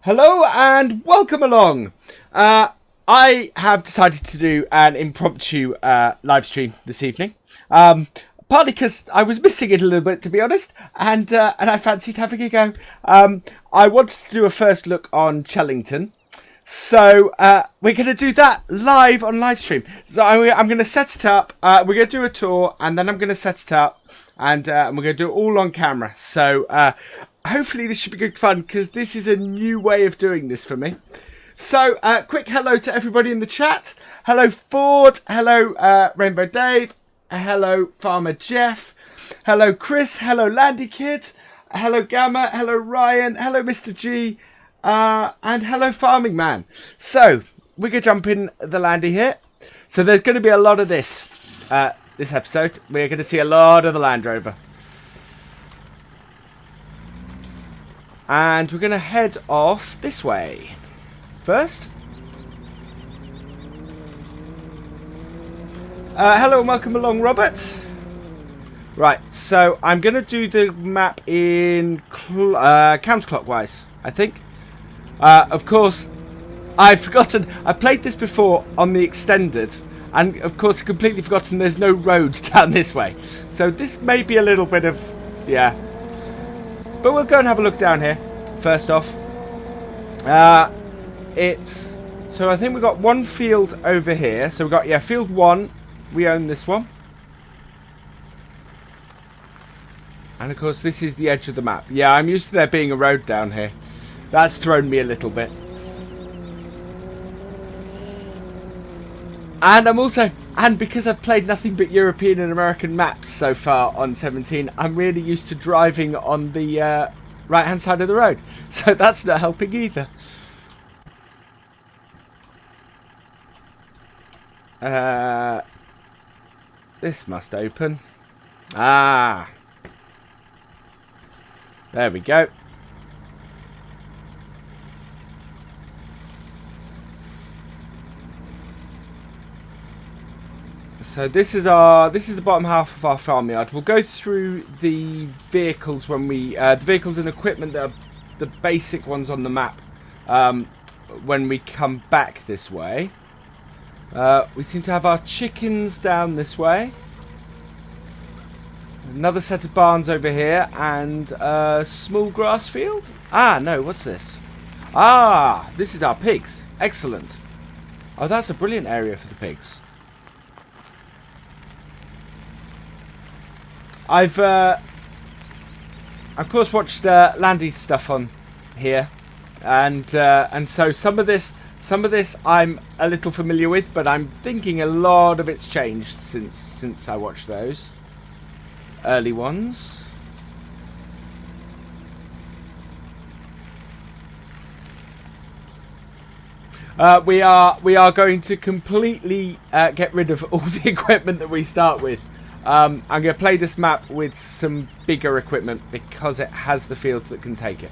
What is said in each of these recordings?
Hello and welcome along. I have decided to do an impromptu live stream this evening. Partly because I was missing it a little bit, to be honest, and I fancied having a go. I wanted to do a first look on Chellington. So we're going to do that live on live stream. So I'm going to set it up. We're going to do a tour, and then I'm going to set it up, and we're going to do it all on camera. So hopefully this should be good fun, because this is a new way of doing this for me. So quick hello to everybody in the chat. Hello Ford. Hello Rainbow Dave. Hello Farmer Jeff. Hello Chris. Hello Landy Kid. Hello Gamma. Hello Ryan. Hello Mr. G. And hello Farming Man. So we're going to jump in the Landy here. So there's going to be a lot of this this episode. We're going to see a lot of the Land Rover. And we're going to head off this way first. Hello and welcome along, Robert. Right, so I'm going to do the map in counterclockwise, I think. Of course, I've forgotten. I played this before on the extended, and of course, completely forgotten there's no roads down this way. So this may be a little bit of, yeah. But we'll go and have a look down here, first off. So I think we've got one field over here. So we've got, yeah, field 1. We own this one. And of course, this is the edge of the map. Yeah, I'm used to there being a road down here. That's thrown me a little bit. And because I've played nothing but European and American maps so far on 17, I'm really used to driving on the right-hand side of the road. So that's not helping either. This must open. Ah. There we go. So this is the bottom half of our farmyard. We'll go through the vehicles when we the vehicles and equipment that are the basic ones on the map when we come back this way. We seem to have our chickens down this way. Another set of barns over here and a small grass field. Ah, no, what's this? Ah, this is our pigs. Excellent. Oh, that's a brilliant area for the pigs. I've, of course, watched Landy's stuff on here, and so some of this I'm a little familiar with, but I'm thinking a lot of it's changed since I watched those early ones. We are going to completely get rid of all the equipment that we start with. I'm going to play this map with some bigger equipment because it has the fields that can take it.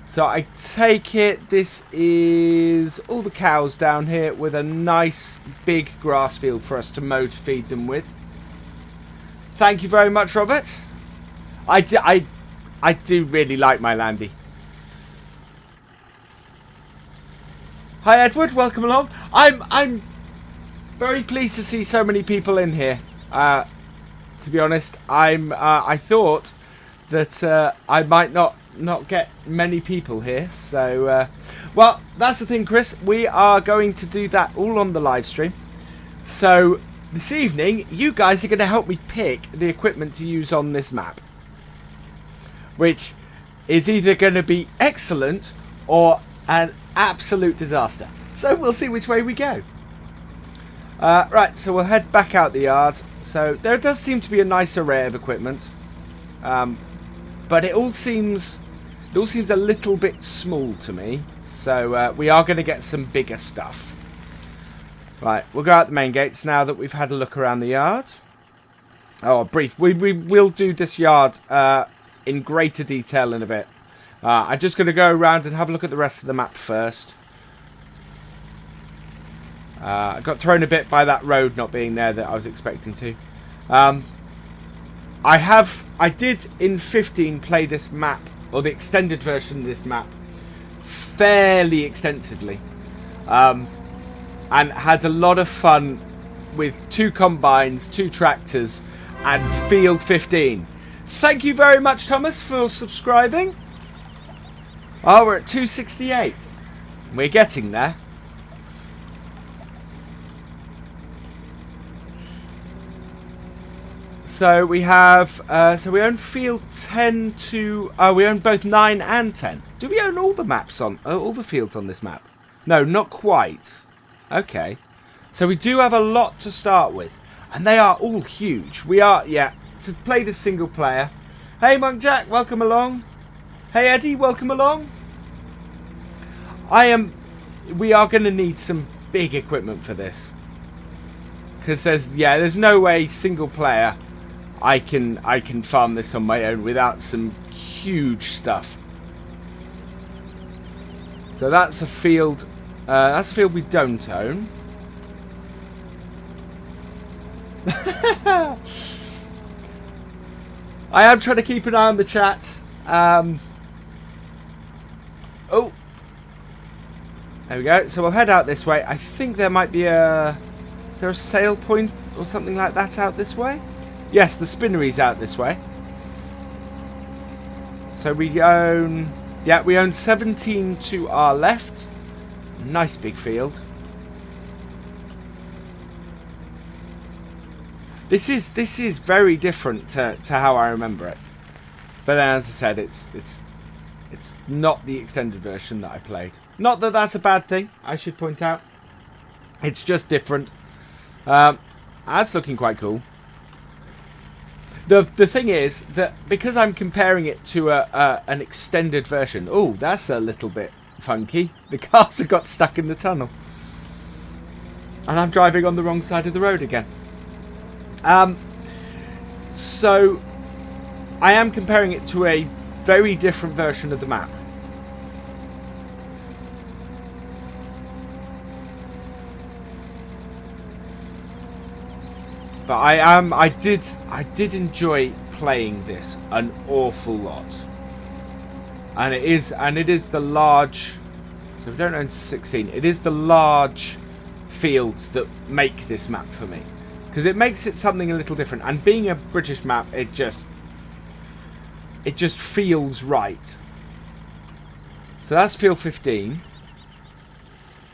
So I take it this is all the cows down here with a nice big grass field for us to mow to feed them with. Thank you very much, Robert. I do really like my Landy. Hi Edward, welcome along. I'm very pleased to see so many people in here. To be honest, I thought that I might not get many people here. So, well, that's the thing, Chris. We are going to do that all on the live stream. So this evening, you guys are going to help me pick the equipment to use on this map, which is either going to be excellent or an absolute disaster. So we'll see which way we go. Right, so we'll head back out the yard. So there does seem to be a nice array of equipment, but it all seems a little bit small to me. So we are going to get some bigger stuff. Right, we'll go out the main gates now that we've had a look around the yard. Oh, a brief. We will do this yard in greater detail in a bit. I'm just going to go around and have a look at the rest of the map first. I got thrown a bit by that road not being there that I was expecting to. I did in 15 play this map, or the extended version of this map, fairly extensively, and had a lot of fun with 2 combines, 2 tractors, and Field 15. Thank you very much, Thomas, for subscribing. Oh, we're at 268. We're getting there. So we have, so we own Field 10 to, we own both 9 and 10. Do we own all the maps on, all the fields on this map? No, not quite. Okay. So we do have a lot to start with. And they are all huge. We are, yeah, to play this single player. Hey, Monk Jack, welcome along. Hey, Eddie, welcome along. We are going to need some big equipment for this. Because there's no way single player I can farm this on my own without some huge stuff. So that's a field we don't own. I am trying to keep an eye on the chat. Oh, there we go. So we'll head out this way. I think there might be is there a sale point or something like that out this way? Yes, the spinnery's out this way. So we own 17 to our left. Nice big field. This is very different to how I remember it. But then, as I said, it's not the extended version that I played. Not that that's a bad thing, I should point out. It's just different. That's looking quite cool. The thing is that because I'm comparing it to an extended version, oh, that's a little bit funky. The cars have got stuck in the tunnel, and I'm driving on the wrong side of the road again. So I am comparing it to a very different version of the map. But I did enjoy playing this an awful lot. And it is the large, so we don't own 16. It is the large fields that make this map for me. Because it makes it something a little different. And being a British map, it just feels right. So that's field 15.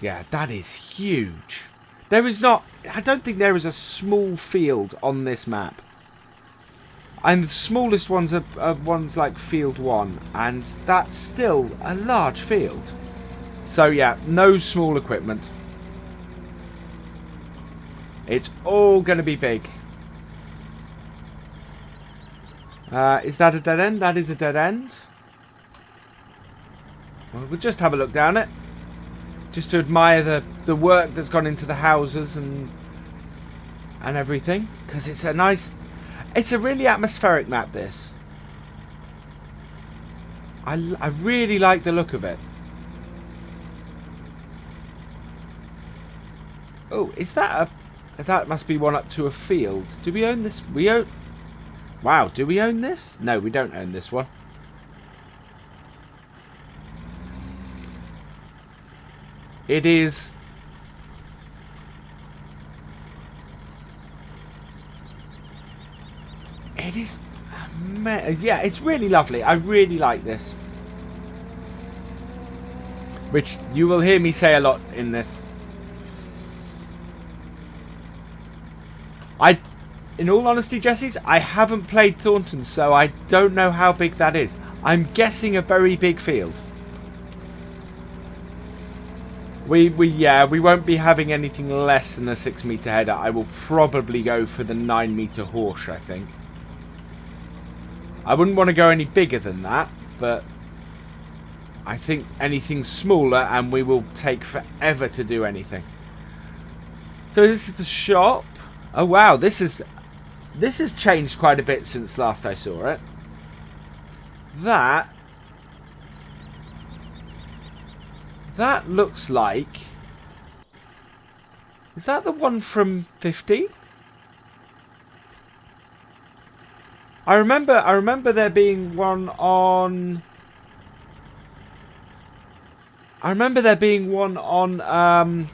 Yeah, that is huge. I don't think there is a small field on this map. And the smallest ones are ones like field 1. And that's still a large field. So yeah, no small equipment. It's all going to be big. Is that a dead end? That is a dead end. Well, we'll just have a look down it. Just to admire the work that's gone into the houses and everything. Because it's it's a really atmospheric map, this. I really like the look of it. Oh, is that that must be one up to a field. Do we own this? Wow, do we own this? No, we don't own this one. It is... yeah, it's really lovely. I really like this. Which you will hear me say a lot in this. In all honesty, Jessies, I haven't played Thornton, so I don't know how big that is. I'm guessing a very big field. We won't be having anything less than a 6-meter header. I will probably go for the 9-meter Horsch, I think. I wouldn't want to go any bigger than that, but I think anything smaller and we will take forever to do anything. So this is the shop. Oh wow, this has changed quite a bit since last I saw it. That looks like... Is that the one from 15? I remember there being one on... I remember there being one on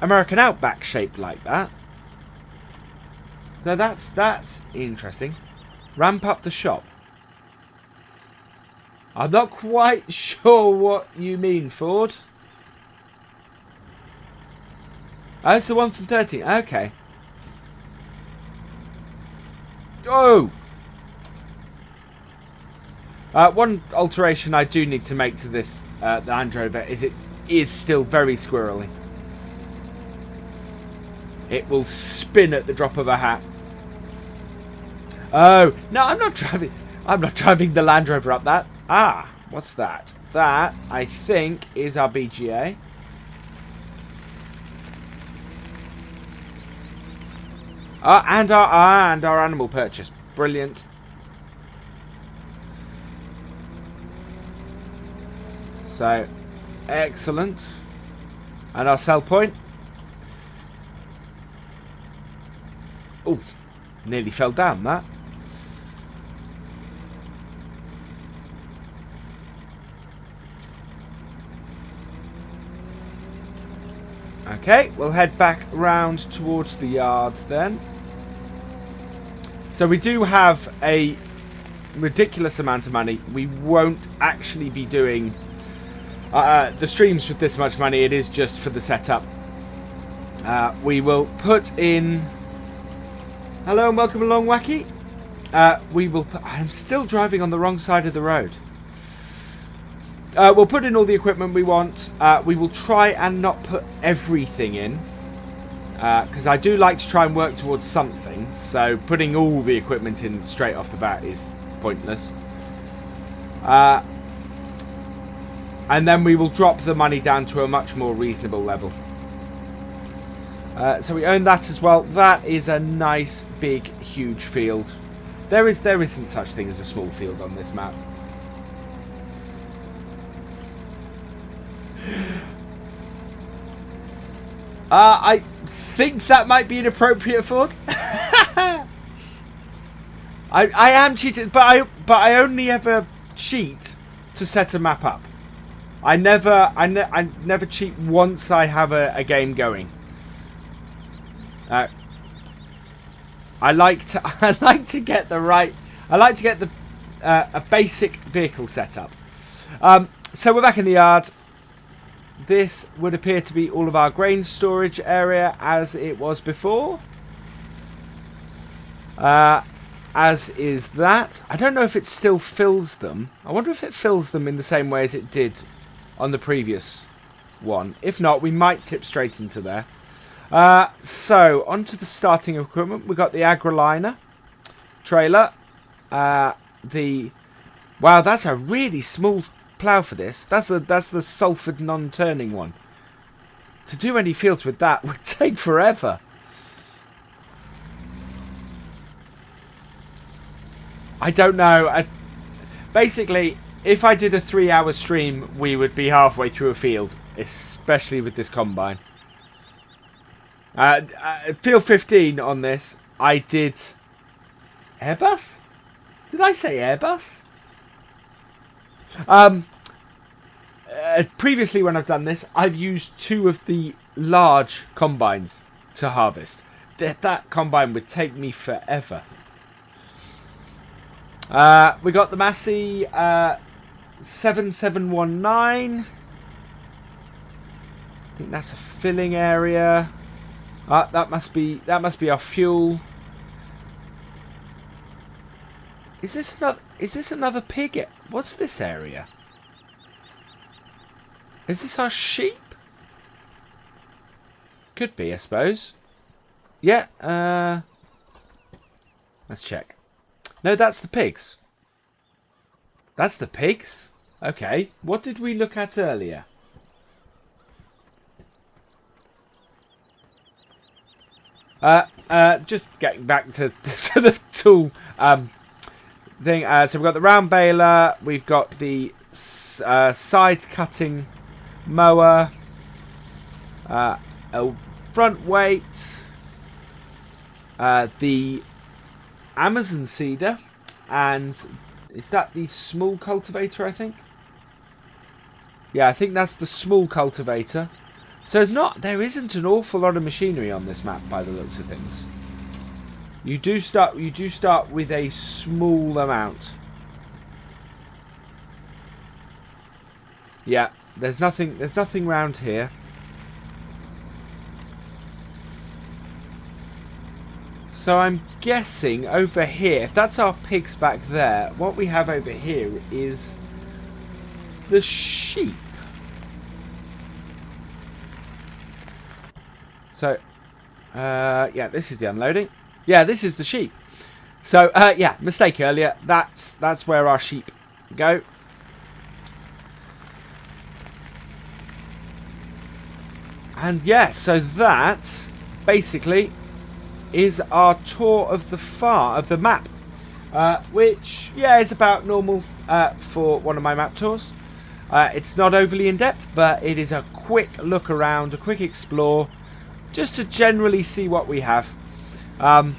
American Outback shaped like that. So that's interesting. Ramp up the shop. I'm not quite sure what you mean, Ford. Oh, it's the one from 13. Okay. Oh! One alteration I do need to make to this Land Rover is it is still very squirrely. It will spin at the drop of a hat. Oh no, I'm not driving the Land Rover up that. Ah, what's that? That I think is our BGA. And our animal purchase. Brilliant. So, excellent. And our sell point. Oh, nearly fell down that. Okay, we'll head back round towards the yards then. So we do have a ridiculous amount of money. We won't actually be doing the streams with this much money. It is just for the setup. We will put in... Hello and welcome along, Wacky. We will put... I'm still driving on the wrong side of the road. We'll put in all the equipment we want. We will try and not put everything in. Because I do like to try and work towards something. So putting all the equipment in straight off the bat is pointless. And then we will drop the money down to a much more reasonable level. So we own that as well. That is a nice, big, huge field. There isn't such thing as a small field on this map. I think that might be inappropriate, Ford. I am cheating, but I only ever cheat to set a map up. I never cheat once I have a game going. I like to get the right. I like to get the a basic vehicle setup. So we're back in the yard. This would appear to be all of our grain storage area as it was before. As is that. I don't know if it still fills them. I wonder if it fills them in the same way as it did on the previous one. If not, we might tip straight into there. So, onto the starting equipment. We've got the Agroliner trailer. Wow, that's a really small plough for this. That's the Salford non-turning one. To do any fields with that would take forever. I don't know. Basically, if I did a 3-hour stream, we would be halfway through a field, especially with this combine. Field 15 on this, I did... Airbus? Did I say Airbus? Previously when I've done this, I've used 2 of the large combines to harvest. That combine would take me forever. We got the Massey 7719. I think that's a filling area. That must be our fuel. Is this another pig? What's this area? Is this our sheep? Could be, I suppose. Yeah, let's check. No, that's the pigs. That's the pigs? Okay. What did we look at earlier? Just getting back to the tool thing. So we've got the round baler. We've got the side cutting mower. A front weight. The Amazon seeder, and is that the small cultivator, I think? Yeah, I think that's the small cultivator. So there isn't an awful lot of machinery on this map by the looks of things. You do start with a small amount. Yeah, there's nothing round here. So I'm guessing over here, if that's our pigs back there, what we have over here is the sheep. So, yeah, this is the unloading. Yeah, this is the sheep. So, yeah, mistake earlier. That's where our sheep go. And yeah, so that basically is our tour of the map, which yeah is about normal for one of my map tours. It's not overly in depth, but it is a quick look around, a quick explore, just to generally see what we have. I'm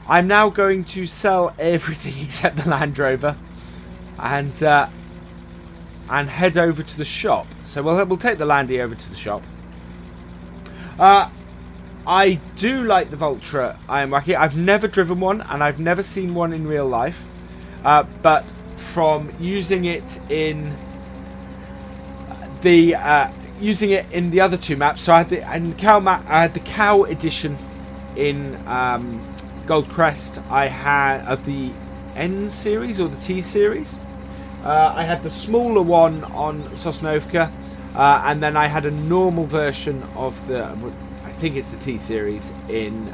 now going to sell everything except the Land Rover, and head over to the shop. So we'll take the Landy over to the shop. I do like the Vultra I am working. I've never driven one, and I've never seen one in real life. But from using it in the other two maps, so I had the cow edition in Goldcrest. I had of the N series or the T series. I had the smaller one on Sosnovka, and then I had a normal version of the. I think it's the T series in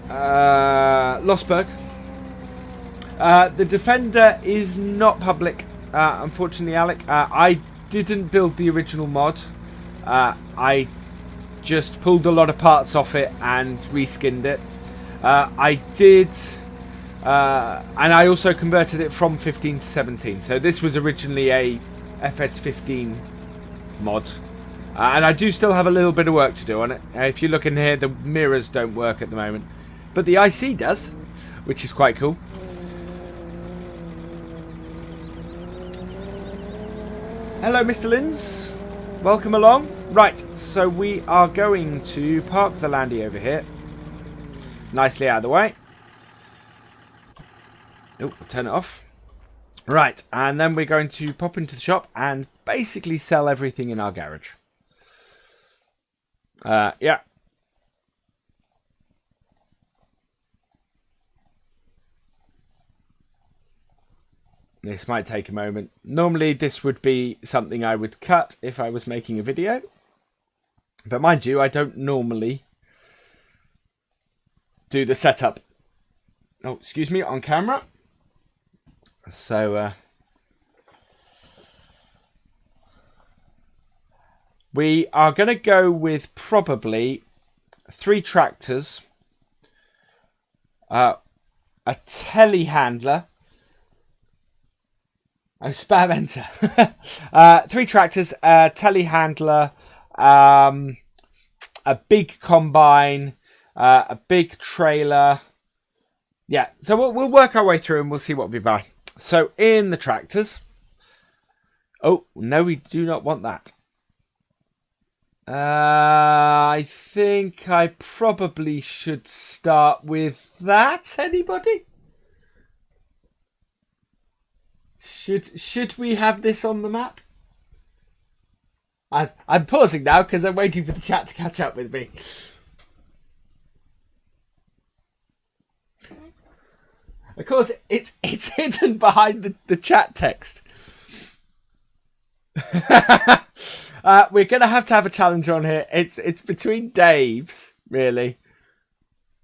Losberg. The Defender is not public, unfortunately, Alec. I didn't build the original mod. I just pulled a lot of parts off it and reskinned it. I did, and I also converted it from 15 to 17. So this was originally a FS15 mod. And I do still have a little bit of work to do on it. If you look in here, the mirrors don't work at the moment. But the IC does, which is quite cool. Hello, Mr. Linz. Welcome along. Right, so we are going to park the Landy over here. Nicely out of the way. Oh, I'll turn it off. Right, and then we're going to pop into the shop and basically sell everything in our garage. Yeah. This might take a moment. Normally this would be something I would cut if I was making a video. But mind you, I don't normally do the setup. Oh, excuse me, on camera. So, we are going to go with probably 3 tractors, a telehandler. Oh, spam enter. 3 tractors, a telehandler, a big combine, a big trailer. Yeah, so we'll work our way through and we'll see what we buy. So in the tractors. Oh, no, we do not want that. I think I probably should start with that. Anybody? Should we have this on the map? I'm pausing now because I'm waiting for the chat to catch up with me. Of course, it's hidden behind the chat text. We're going to have a challenge on here. It's between Dave's, really.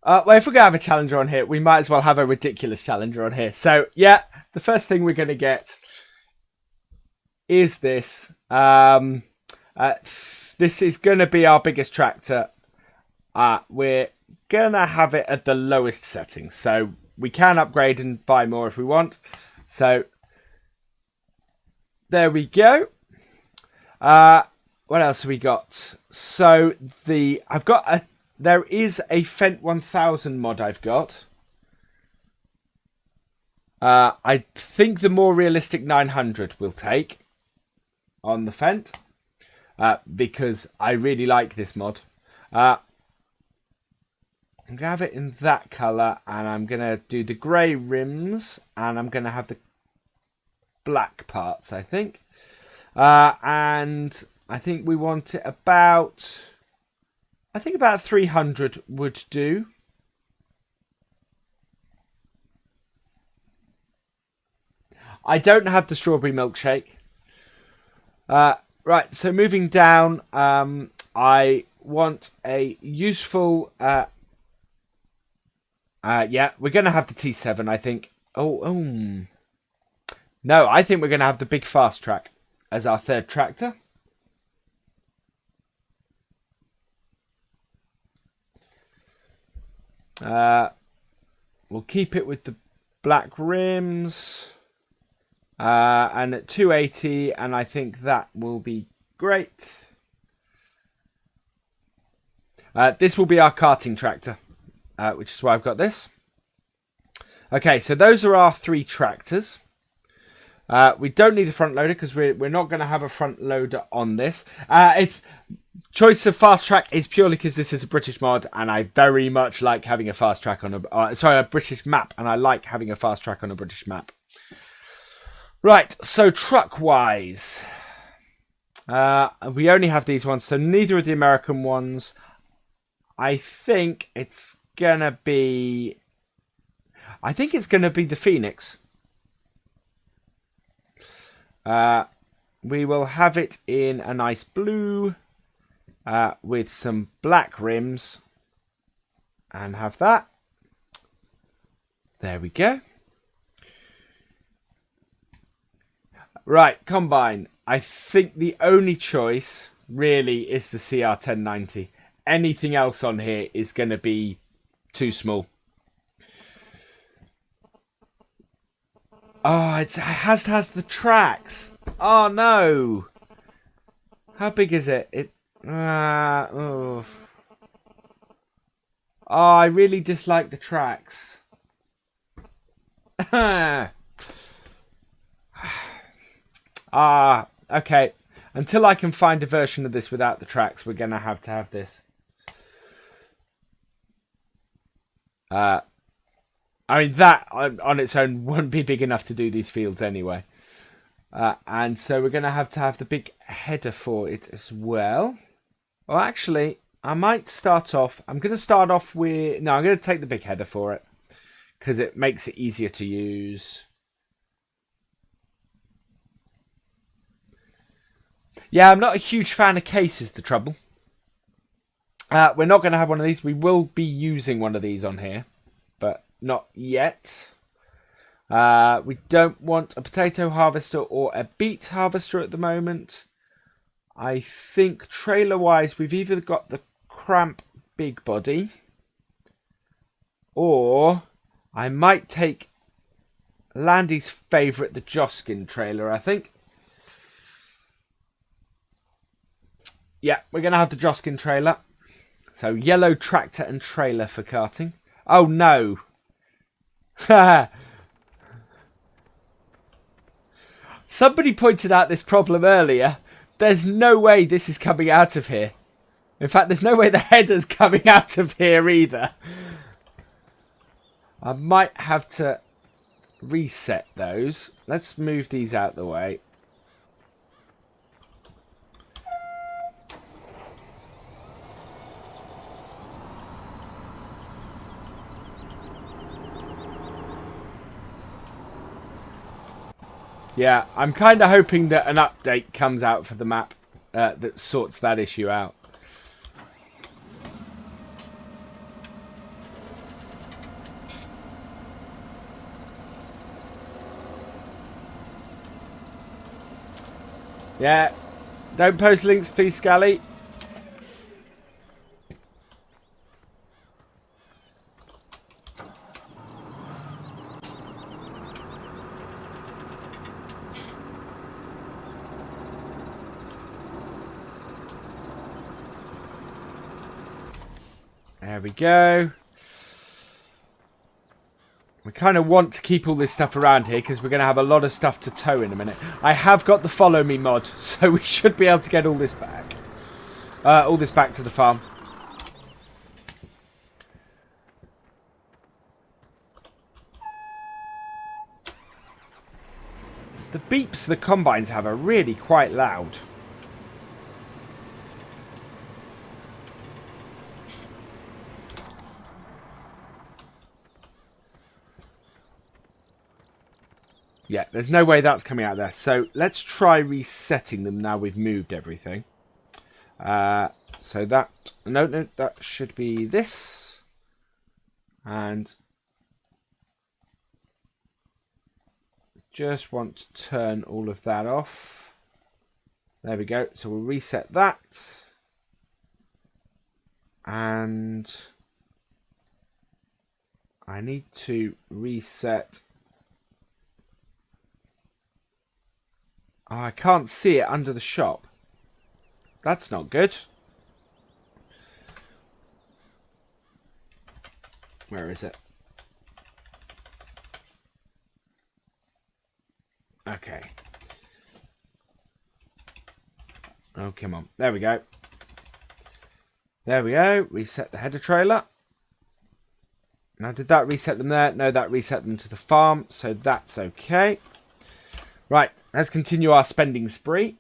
Well, if we're going to have a challenger on here, we might as well have a ridiculous challenger on here. So, yeah, the first thing we're going to get is this. This is going to be our biggest tractor. We're going to have it at the lowest settings. So, we can upgrade and buy more if we want. So, there we go. What else have we got? So, there is a Fent 1000 mod I've got. I think the more realistic 900 will take on the Fendt. Because I really like this mod. I'm going to have it in that colour, and I'm going to do the grey rims, and I'm going to have the black parts, I think. And I think we want it about... I think about 300 would do. I don't have the strawberry milkshake. Right, so moving down, I want a useful... yeah, we're going to have the T7, I think. No, I think we're going to have the big fast track as our third tractor. We'll keep it with the black rims. And at 280, and I think that will be great. This will be our karting tractor, which is why I've got this. Okay, so those are our three tractors. We don't need a front loader because we're not going to have a front loader on this. It's choice of fast track is purely because this is a British mod, and I very much like having a fast track on a British map, and I like having a fast track on a British map. Right, so truck-wise, we only have these ones, so neither of the American ones. I think it's gonna be the Phoenix. We will have it in a nice blue with some black rims, and have that. There we go. Right, combine. I think the only choice really is the CR1090. Anything else on here is going to be too small. Oh, it has the tracks. Oh, no. How big is it? Oh, I really dislike the tracks. Okay. Until I can find a version of this without the tracks, we're going to have this. I mean, that on its own won't be big enough to do these fields anyway. And so we're going to have the big header for it as well. Well, actually, I might start off... I'm going to start off with... No, I'm going to take the big header for it, because it makes it easier to use. Yeah, I'm not a huge fan of cases, the trouble. We're not going to have one of these. We will be using one of these on here, but not yet. We don't want a potato harvester or a beet harvester at the moment. I think trailer-wise, we've either got the Cramp Big Body, or I might take Landy's favourite, the Joskin trailer, I think. Yeah, we're going to have the Joskin trailer. So, yellow tractor and trailer for karting. Oh, no. Somebody pointed out this problem earlier. There's no way this is coming out of here. In fact, there's no way the header's coming out of here either. I might have to reset those. Let's move these out the way. Yeah, I'm kind of hoping that an update comes out for the map that sorts that issue out. Yeah, don't post links, please, Scally. There we go. We kind of want to keep all this stuff around here because we're going to have a lot of stuff to tow in a minute. I have got the follow me mod, so we should be able to get all this back. All this back to the farm. The beeps the combines have are really quite loud. Yeah, there's no way that's coming out there. So let's try resetting them now we've moved everything. So that... No, that should be this. And... just want to turn all of that off. There we go. So we'll reset that. And... I need to reset... Oh, I can't see it under the shop. That's not good. Where is it? Okay. Oh, come on. There we go. There we go. Reset the header trailer. Now, did that reset them there? No, that reset them to the farm. So that's okay. Right. Let's continue our spending spree.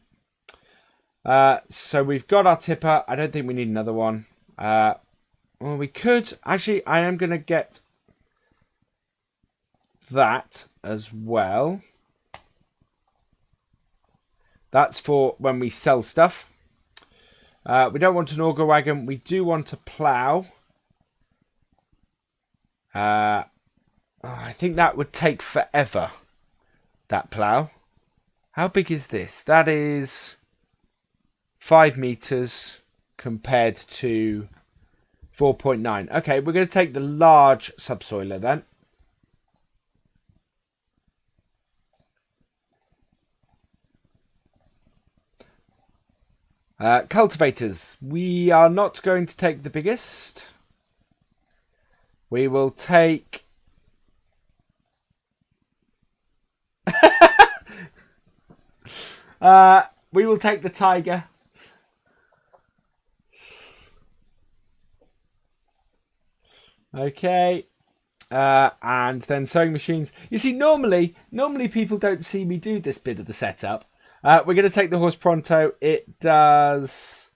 So we've got our tipper. I don't think we need another one. Well, we could. Actually, I am going to get that as well. That's for when we sell stuff. We don't want an auger wagon. We do want a plough. I think that would take forever. That plough. How big is this? That is 5 meters compared to 4.9. Okay, we're going to take the large subsoiler then. Cultivators. We are not going to take the biggest. We will take... we will take the Tiger. Okay. And then sewing machines. You see, normally people don't see me do this bit of the setup. We're going to take the Horse Pronto. It does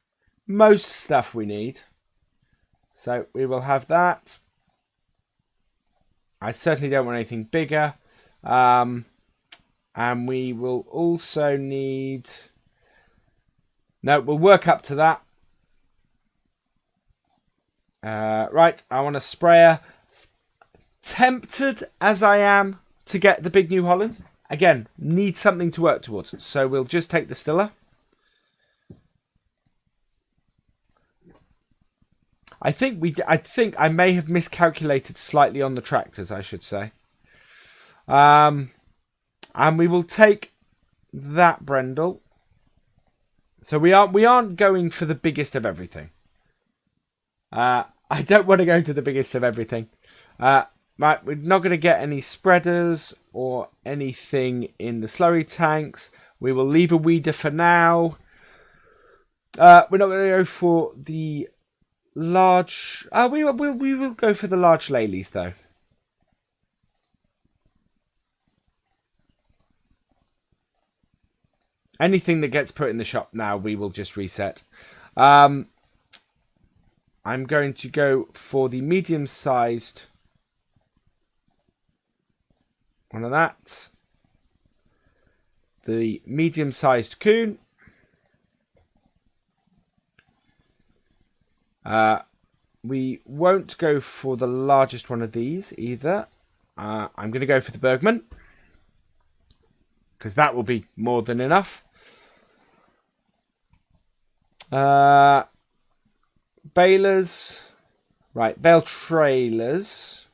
most stuff we need. So we will have that. I certainly don't want anything bigger. And we will also need... No, we'll work up to that. Right, I want a sprayer. Tempted as I am to get the big New Holland. Again, need something to work towards. So we'll just take the Stiller. I think I may have miscalculated slightly on the tractors, I should say. And we will take that Brendel. So we aren't going for the biggest of everything. I don't want to go to the biggest of everything. Right, we're not going to get any spreaders or anything in the slurry tanks. We will leave a weeder for now. We're not going to go for the large... we will go for the large Leyleys, though. Anything that gets put in the shop now, we will just reset. I'm going to go for the medium-sized... one of that. The medium-sized coon. We won't go for the largest one of these either. I'm going to go for the Bergman. Because that will be more than enough. Balers. Right, bale trailers.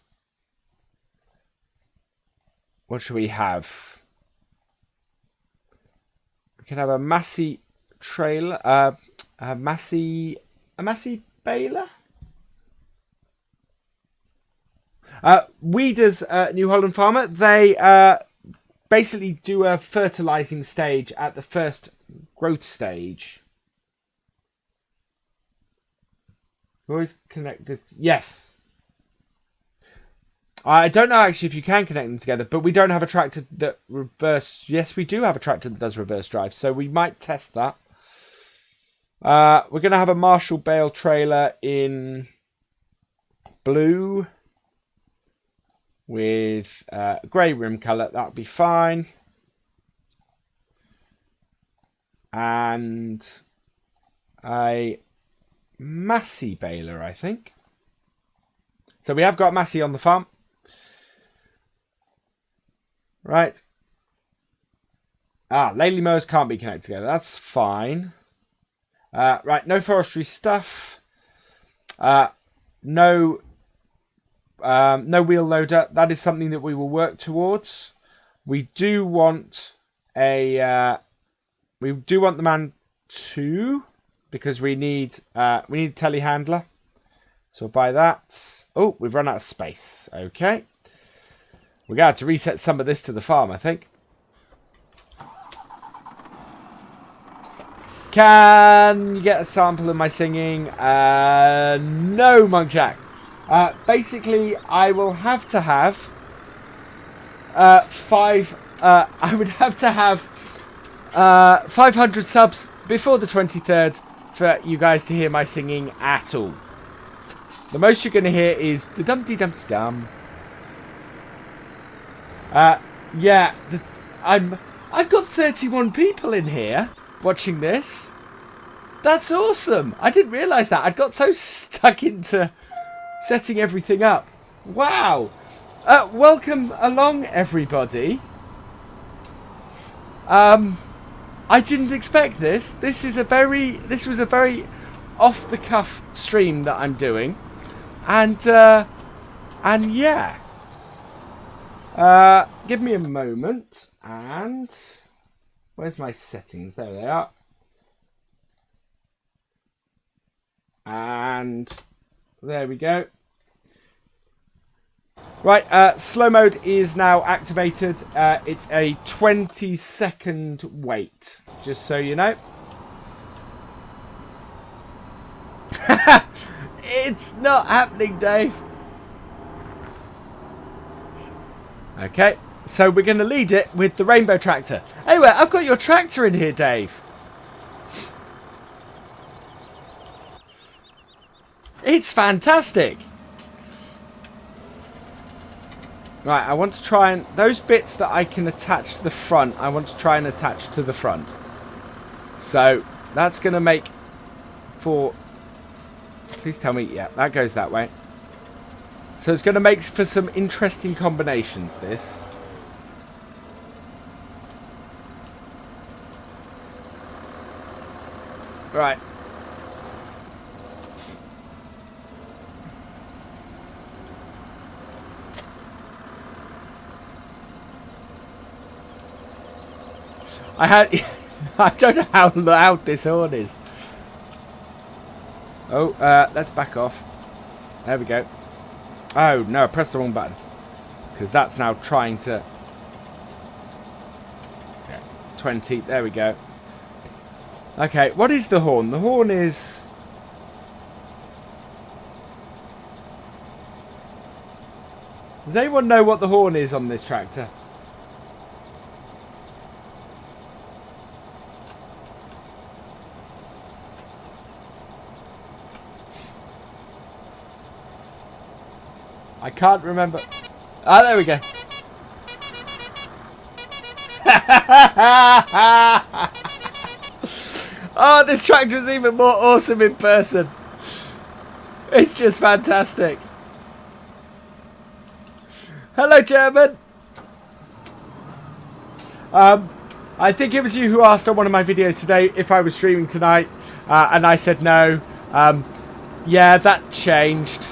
What should we have? We can have a Massey trailer. A Massey baler? Weeders, New Holland Farmer, they basically do a fertilizing stage at the first growth stage. Always connected. Yes. I don't know actually if you can connect them together, but we don't have a tractor that reverse. Yes, we do have a tractor that does reverse drive, so we might test that. We're going to have a Marshall bale trailer in blue with grey rim colour. That'll be fine. And a Massey baler, I think. So we have got Massey on the farm. Right. Lately mowers can't be connected together. That's fine. Right, no forestry stuff. No wheel loader. That is something that we will work towards. We do want a the man 2 because we need a telehandler. So we'll buy that. Oh, we've run out of space. Okay. We're going to have to reset some of this to the farm, I think. Can you get a sample of my singing? No, Monk Jack. Basically, I will have to have 5. I would have to have 500 subs before the 23rd for you guys to hear my singing at all. The most you're going to hear is the Dumpty Dumpty Dum. Yeah, I've got 31 people in here watching this. That's awesome. I didn't realise that. I'd got so stuck into setting everything up. Wow. Welcome along, everybody. I didn't expect this. This was a very off the cuff stream that I'm doing. And yeah. Give me a moment, and where's my settings? There they are. And there we go. Right, slow mode is now activated. It's a 20-second wait, just so you know. It's not happening, Dave. Okay, so we're going to lead it with the rainbow tractor. Anyway, I've got your tractor in here, Dave. It's fantastic. Right, I want to try and... those bits that I can attach to the front, I want to try and attach to the front. So, that's going to make for... please tell me... yeah, that goes that way. So it's going to make for some interesting combinations, this. Right. I don't know how loud this horn is. Oh, let's back off. There we go. Oh, no, I pressed the wrong button. Because that's now trying to... okay, 20, there we go. Okay, what is the horn? The horn is... does anyone know what the horn is on this tractor? I can't remember. Ah, there we go. Oh, this tractor is even more awesome in person. It's just fantastic. Hello, German. I think it was you who asked on one of my videos today if I was streaming tonight, and I said no. Yeah, that changed.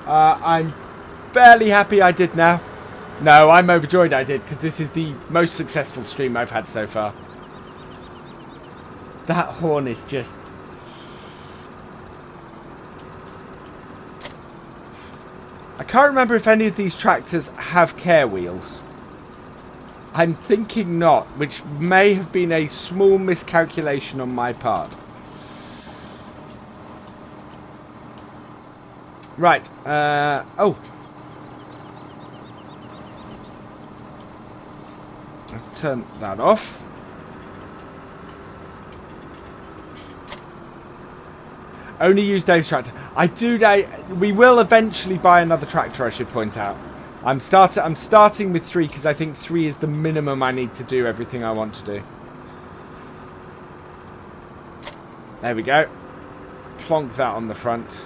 I'm fairly happy I did now. No, I'm overjoyed I did, because this is the most successful stream I've had so far. That horn is just... can't remember if any of these tractors have care wheels. I'm thinking not, which may have been a small miscalculation on my part. Right. Oh. Let's turn that off. Only use Dave's tractor. We will eventually buy another tractor, I should point out. I'm starting with 3 because I think 3 is the minimum I need to do everything I want to do. There we go. Plonk that on the front.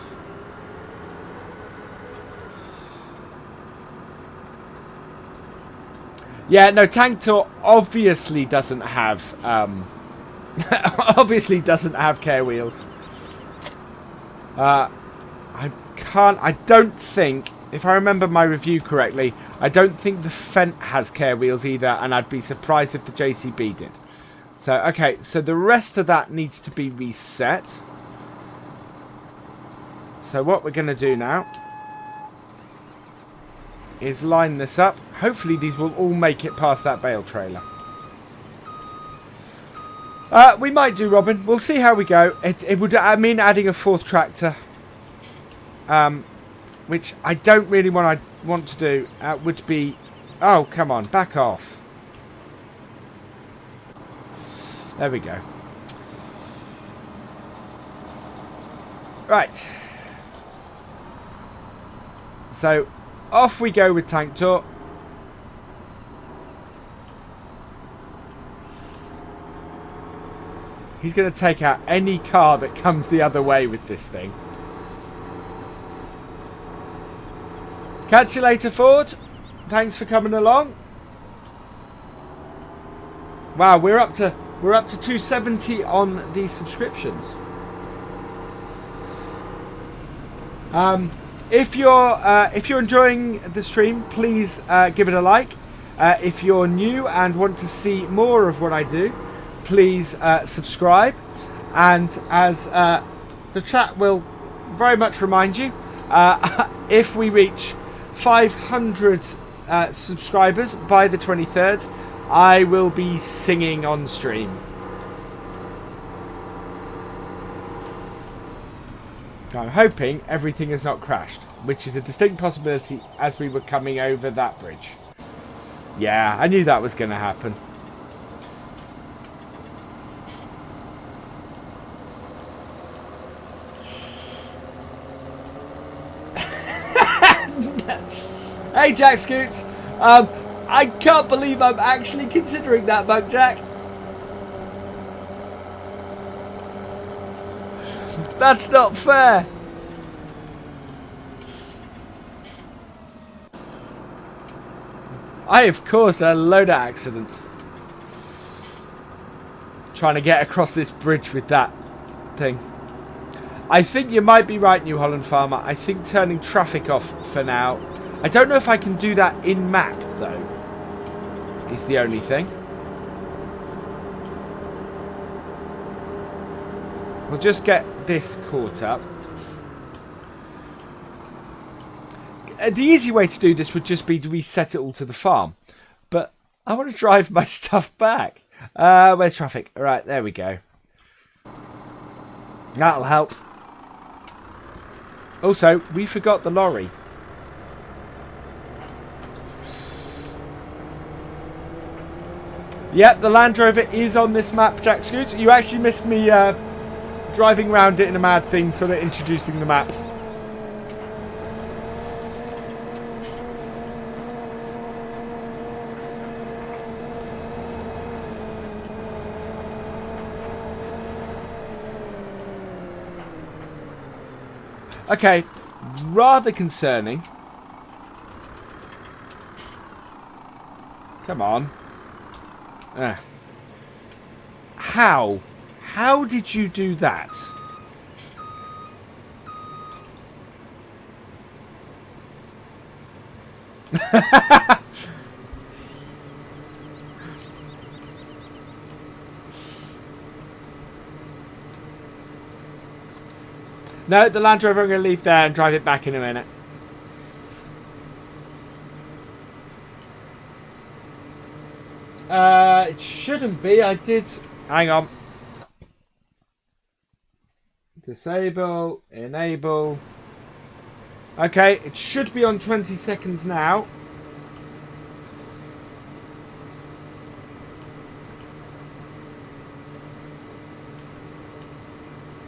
Yeah, no, Tank Tour obviously doesn't have care wheels. I don't think, if I remember my review correctly, I don't think the Fent has care wheels either, and I'd be surprised if the JCB did. So, okay, so the rest of that needs to be reset. So what we're going to do now is line this up. Hopefully these will all make it past that bale trailer. We might do, Robin. We'll see how we go. It would mean adding a 4th tractor. Which I don't really want to do. Would be... Oh, come on. Back off. There we go. Right. So, off we go with Tank Tour. He's going to take out any car that comes the other way with this thing. Catch you later, Ford. Thanks for coming along. Wow, we're up to 270 on the subscriptions. If you're enjoying the stream, please give it a like. If you're new and want to see more of what I do, please subscribe. And as the chat will very much remind you, if we reach 500 subscribers by the 23rd, I will be singing on stream. I'm hoping everything has not crashed, which is a distinct possibility as we were coming over that bridge. Yeah, I knew that was going to happen. Hey, Jack Scoots. I can't believe I'm actually considering that, Bug Jack. That's not fair. I have caused a load of accidents trying to get across this bridge with that thing. I think you might be right, New Holland Farmer. I think turning traffic off for now. I don't know if I can do that in map, though, is the only thing. We'll just get this caught up. The easy way to do this would just be to reset it all to the farm. But I want to drive my stuff back. Where's traffic? All right, there we go. That'll help. Also, we forgot the lorry. Yep, the Land Rover is on this map, Jack Scoots. You actually missed me driving around it in a mad thing, sort of introducing the map. Okay, rather concerning. Come on. How? How did you do that? No, the Land Rover I'm going to leave there and drive it back in a minute. It shouldn't be. I did. Hang on. Disable, enable. Okay, it should be on 20 seconds now.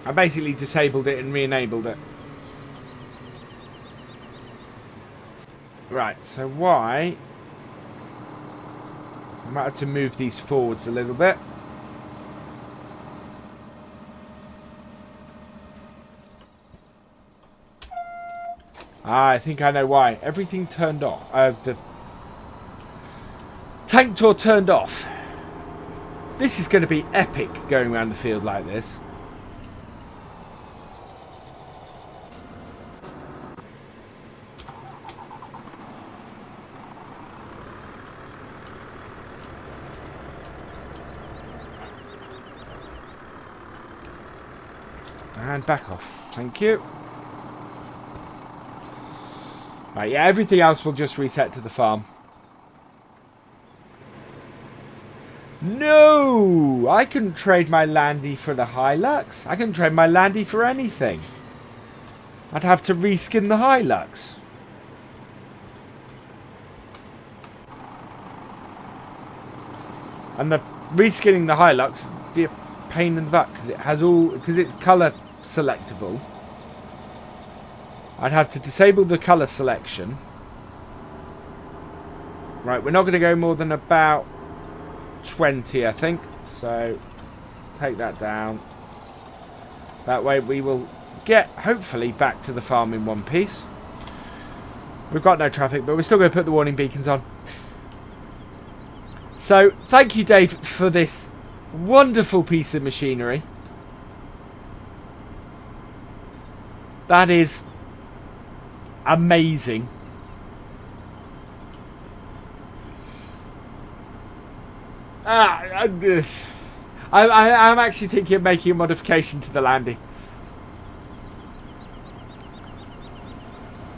I basically disabled it and re-enabled it. Right, so why? I might have to move these forwards a little bit. I think I know why. Everything turned off. The tank tour turned off. This is going to be epic going around the field like this. And back off. Thank you. Right, yeah, everything else will just reset to the farm. No! I couldn't trade my Landy for the Hilux. I couldn't trade my Landy for anything. I'd have to reskin the Hilux. And the reskinning the Hilux would be a pain in the butt because it's colour selectable. I'd have to disable the colour selection. Right, we're not going to go more than about 20, I think. So, take that down. That way we will get, hopefully, back to the farm in one piece. We've got no traffic, but we're still going to put the warning beacons on. So, thank you, Dave, for this wonderful piece of machinery. That is amazing. I'm actually thinking of making a modification to the Landy.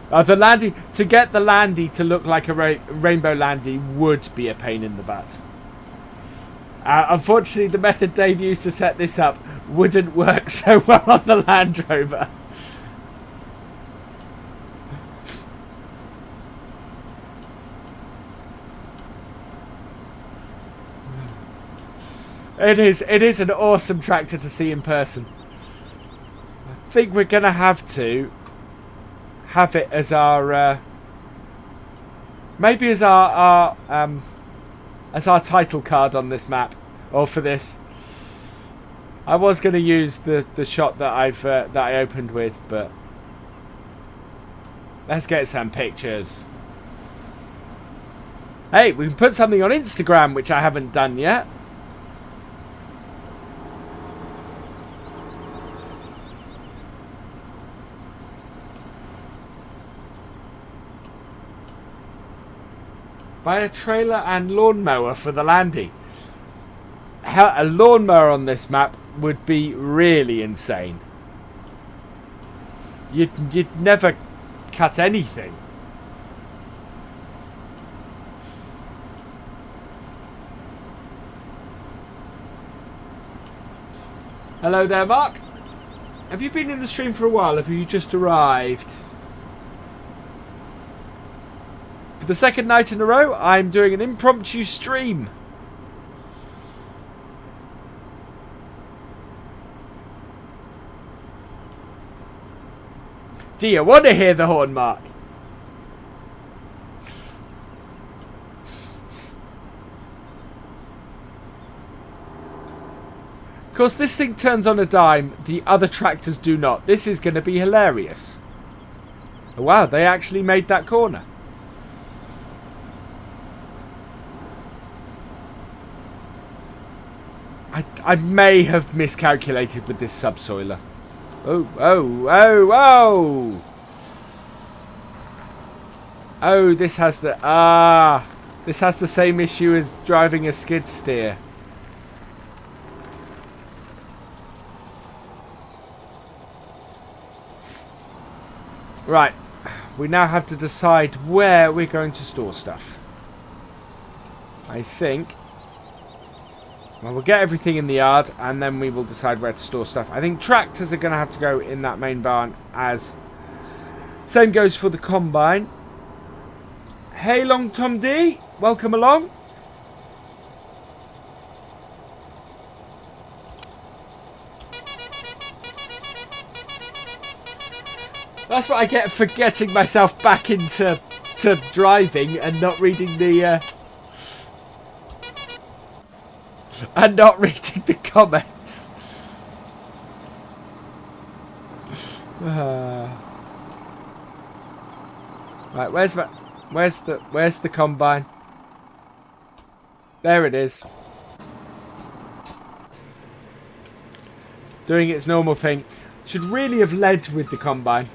The Landy, to get the Landy to look like a rainbow Landy would be a pain in the butt. Unfortunately, the method Dave used to set this up wouldn't work so well on the Land Rover. It is an awesome tractor to see in person. I think we're going to have it as our maybe as our title card on this map, or for this. I was going to use the shot that I opened with, but let's get some pictures. Hey, we can put something on Instagram, which I haven't done yet. Buy a trailer and lawnmower for the Landy. A lawnmower on this map would be really insane. You'd never cut anything. Hello there, Mark. Have you been in the stream for a while? Have you just arrived? For the second night in a row, I'm doing an impromptu stream. Do you want to hear the horn, Mark? Of course, this thing turns on a dime. The other tractors do not. This is going to be hilarious. Oh, wow, they actually made that corner. I may have miscalculated with this subsoiler. Oh, oh, oh, oh! Oh, this has the same issue as driving a skid steer. Right, we now have to decide where we're going to store stuff. I think Well, we'll get everything in the yard, and then we will decide where to store stuff. I think tractors are going to have to go in that main barn, as same goes for the combine. Hey, Long Tom D, welcome along. That's what I get for getting myself back into driving and not reading the comments. Right, where's the combine? There it is. Doing its normal thing. Should really have led with the combine.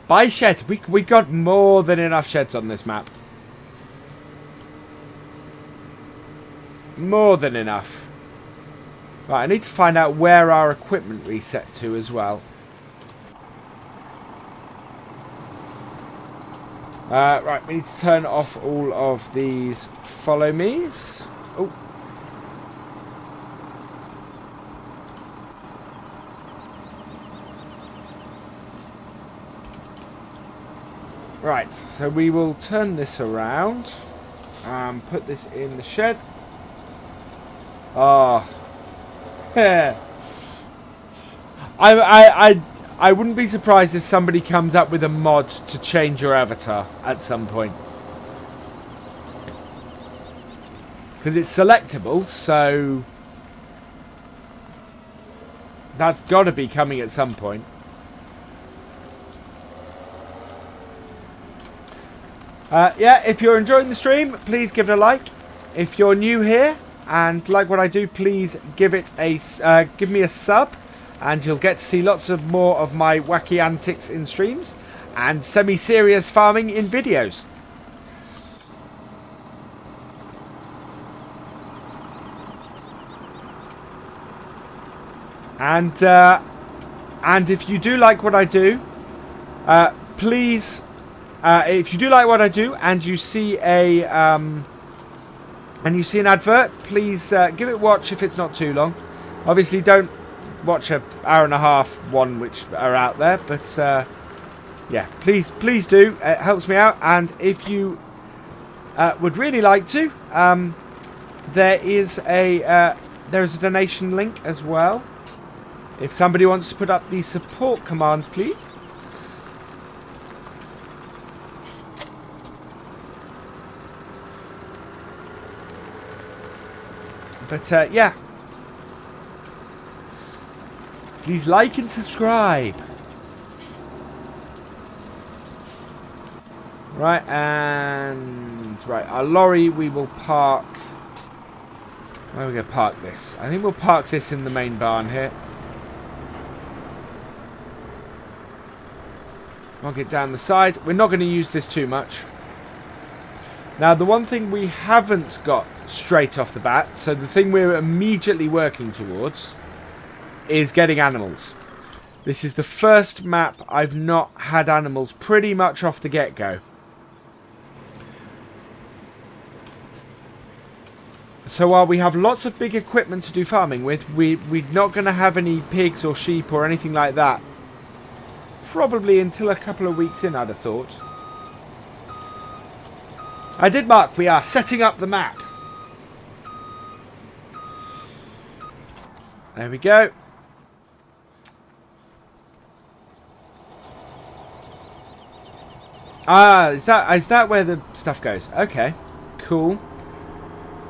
Buy sheds. We got more than enough sheds on this map. More than enough. Right, I need to find out where our equipment reset to as well. Right, we need to turn off all of these follow me's. Oh. Right, so we will turn this around and put this in the shed. Oh. I wouldn't be surprised if somebody comes up with a mod to change your avatar at some point. Because it's selectable, so that's got to be coming at some point. Yeah, if you're enjoying the stream, please give it a like. If you're new here and like what I do, please give me a sub, and you'll get to see lots of more of my wacky antics in streams and semi-serious farming in videos. And if you do like what I do, please. If you do like what I do and you see an advert, please give it a watch if it's not too long. Obviously, don't watch an hour and a half one which are out there, but yeah, please do. It helps me out. And if you would really like to, there is a donation link as well. If somebody wants to put up the support command, please. But yeah, please like and subscribe. Right, and right, our lorry we will park. Where are we going to park this? I think we'll park this in the main barn here. Knock it down the side. We're not going to use this too much. Now, the one thing we haven't got straight off the bat, so the thing we're immediately working towards, is getting animals. This is the first map I've not had animals pretty much off the get-go. So while we have lots of big equipment to do farming with, we're not going to have any pigs or sheep or anything like that. Probably until a couple of weeks in, I'd have thought. I did mark, we are setting up the map. There we go. Ah, is that where the stuff goes? Okay, cool.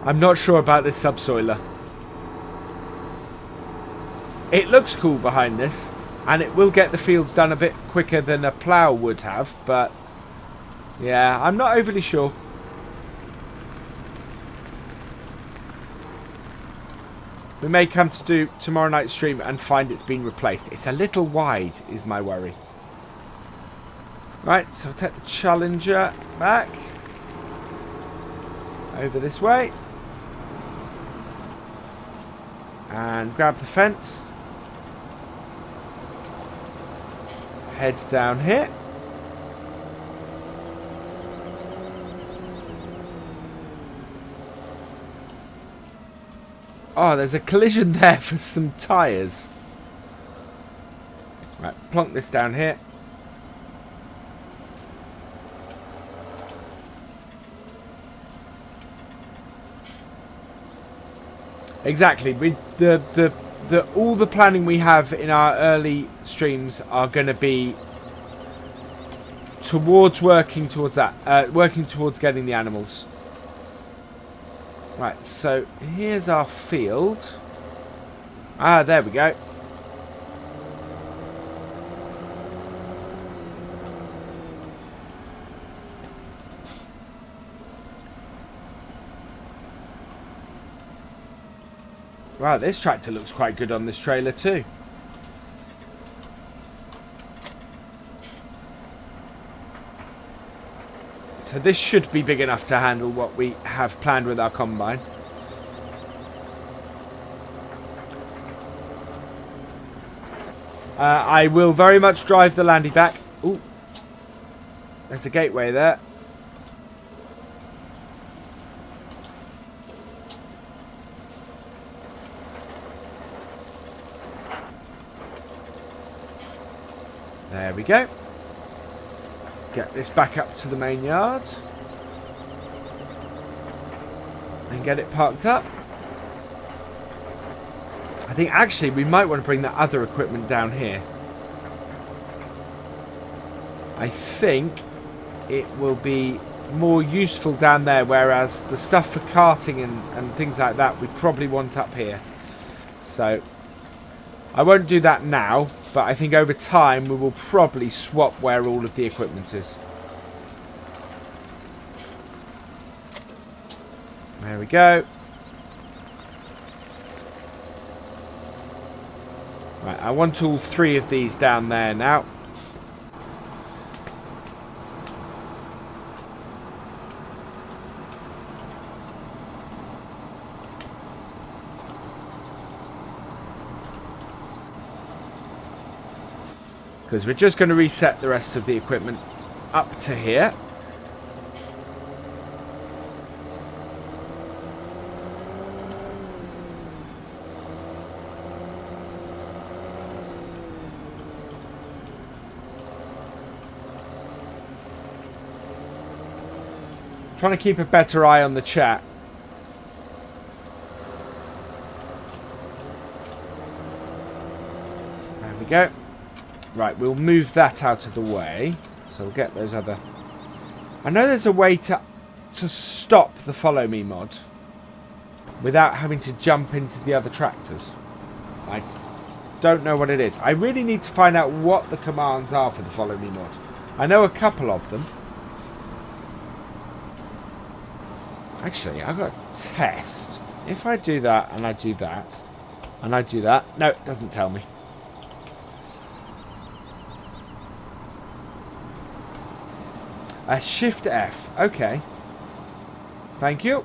I'm not sure about this subsoiler. It looks cool behind this, and it will get the fields done a bit quicker than a plough would have, but yeah, I'm not overly sure. We may come to do tomorrow night's stream and find it's been replaced. It's a little wide, is my worry. Right, so I'll take the Challenger back. Over this way. And grab the fence. Heads down here. Oh, there's a collision there for some tyres. Right, plonk this down here. Exactly. All the planning we have in our early streams are going to be towards working towards that, working towards getting the animals. Right, so here's our field. Ah, there we go. Wow, this tractor looks quite good on this trailer too. So this should be big enough to handle what we have planned with our combine. I will very much drive the Landy back. Ooh, there's a gateway there. There we go. Get this back up to the main yard. And get it parked up. I think actually we might want to bring that other equipment down here. I think it will be more useful down there, whereas the stuff for carting and things like that we probably want up here. So I won't do that now, but I think over time we will probably swap where all of the equipment is. There we go. Right, I want all 3 of these down there now. Because we're just going to reset the rest of the equipment up to here. Trying to keep a better eye on the chat. There we go. Right, we'll move that out of the way. So we'll get those other... I know there's a way to stop the follow me mod without having to jump into the other tractors. I don't know what it is. I really need to find out what the commands are for the follow me mod. I know a couple of them. Actually, I've got a test. If I do that, and I do that, and I do that... No, it doesn't tell me. Shift F. Okay. Thank you.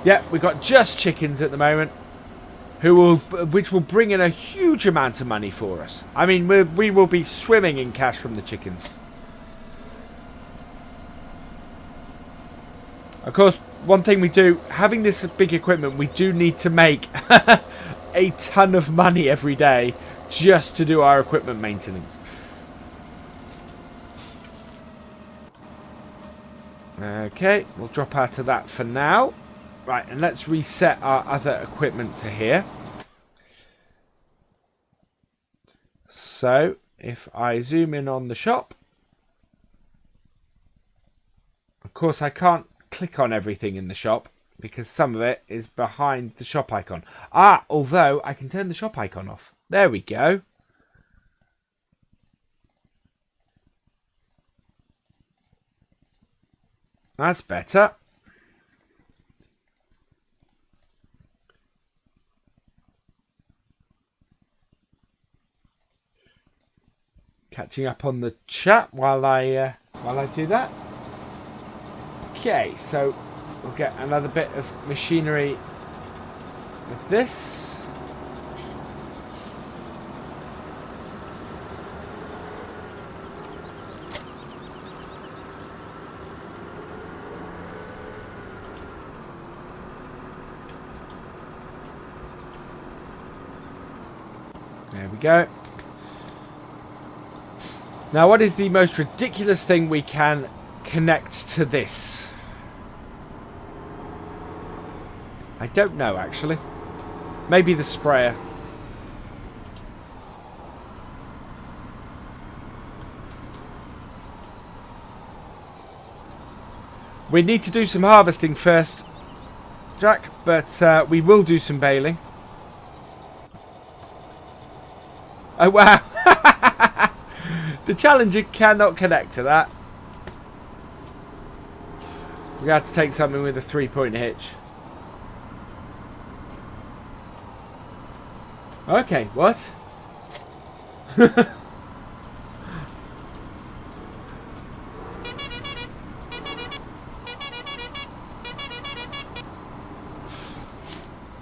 Yeah, we've got just chickens at the moment, which will bring in a huge amount of money for us. I mean, we will be swimming in cash from the chickens. Of course, one thing we do, having this big equipment, we do need to make a ton of money every day just to do our equipment maintenance. Okay, we'll drop out of that for now. Right, and let's reset our other equipment to here. So, if I zoom in on the shop, of course I can't click on everything in the shop because some of it is behind the shop icon. Ah, although I can turn the shop icon off. There we go. That's better. Catching up on the chat while I do that. Okay, so we'll get another bit of machinery with this. There we go. Now, what is the most ridiculous thing we can connect to this? I don't know, actually. Maybe the sprayer. We need to do some harvesting first, Jack, but we will do some baling. Oh, wow. The Challenger cannot connect to that. We have to take something with a 3-point hitch. Okay, what?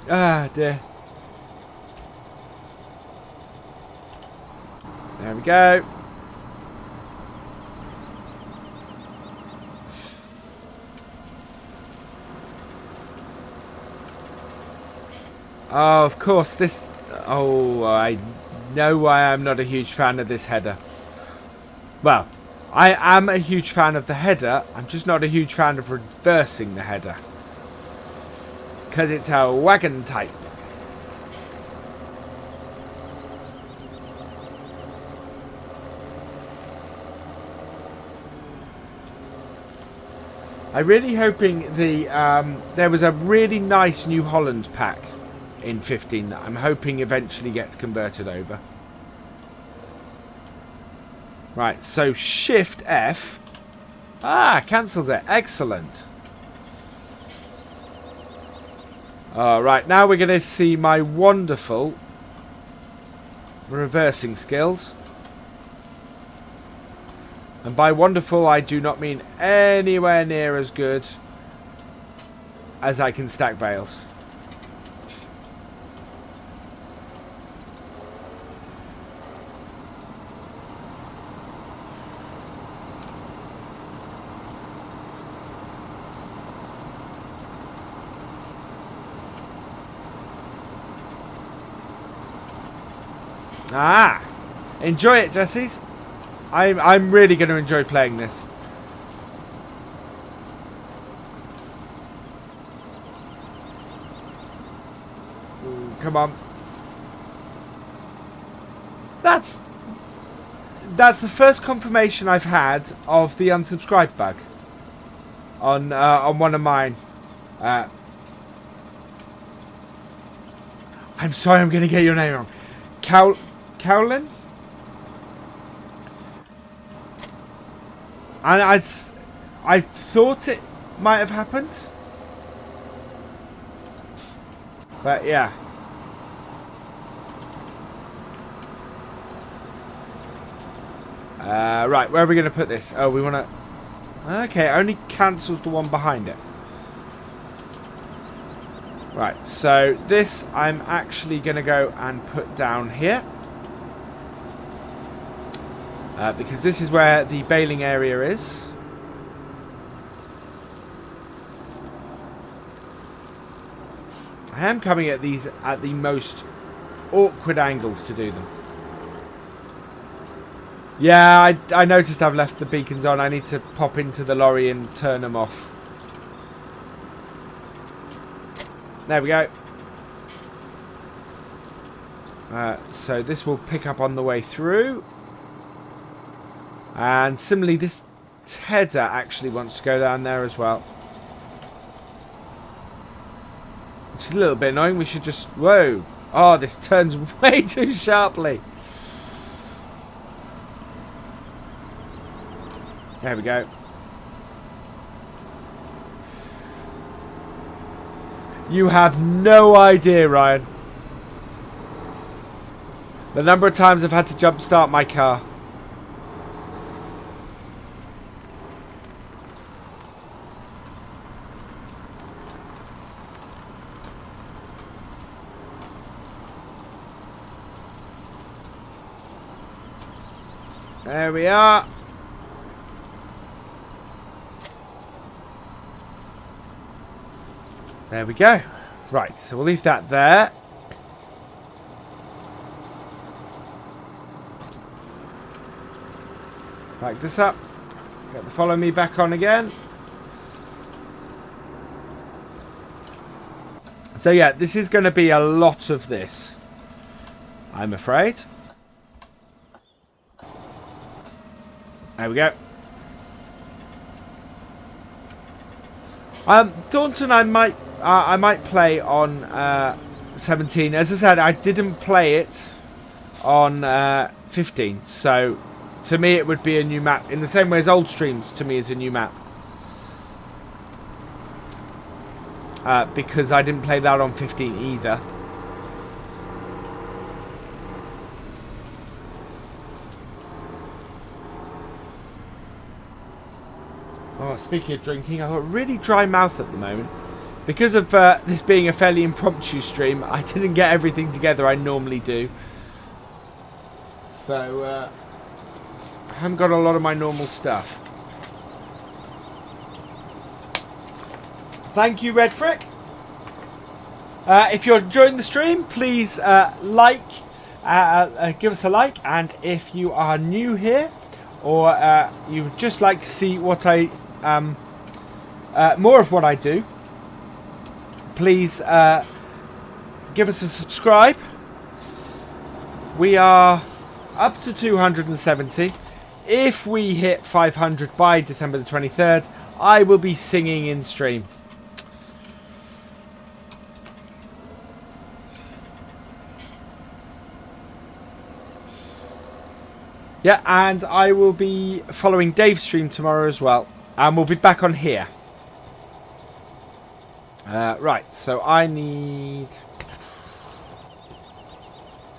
Ah, dear. There we go. Oh, of course, this... Oh, I know why I'm not a huge fan of this header. Well, I am a huge fan of the header. I'm just not a huge fan of reversing the header. Because it's a wagon type. I'm really hoping there was a really nice New Holland pack in 15 that I'm hoping eventually gets converted over. Right, so Shift F. Ah, cancels it. Excellent. Right, now we're going to see my wonderful reversing skills. And by wonderful, I do not mean anywhere near as good as I can stack bales. Ah! Enjoy it, Jessies. I'm really going to enjoy playing this. Ooh, come on. That's the first confirmation I've had of the unsubscribe bug on one of mine. I'm sorry, I'm going to get your name wrong. Cowlin? And I thought it might have happened. But yeah. Right, where are we going to put this? Oh, we want to... Okay, it only cancels the one behind it. Right, so this I'm actually going to go and put down here. Because this is where the baling area is. I am coming at these at the most awkward angles to do them. Yeah, I noticed I've left the beacons on. I need to pop into the lorry and turn them off. There we go. So this will pick up on the way through. And similarly, this header actually wants to go down there as well. Which is a little bit annoying. We should just... Whoa. Oh, this turns way too sharply. There we go. You have no idea, Ryan. The number of times I've had to jump start my car. There we are. There we go. Right, so we'll leave that there. Back this up. Get the follow me back on again. So yeah, this is going to be a lot of this, I'm afraid. There we go. Daunton, I might play on 17. As I said, I didn't play it on 15, so to me it would be a new map in the same way as old streams to me is a new map. Because I didn't play that on 15 either. Oh, speaking of drinking, I've got a really dry mouth at the moment. Because of this being a fairly impromptu stream, I didn't get everything together I normally do. So, I haven't got a lot of my normal stuff. Thank you, Red Frick. If you're enjoying the stream, please give us a like. And if you are new here, or you would just like to see what I more of what I do, please give us a subscribe. We are up to 270. If we hit 500 by December the 23rd, I will be singing in stream. Yeah, and I will be following Dave's stream tomorrow as well. And we'll be back on here. Right, so I need...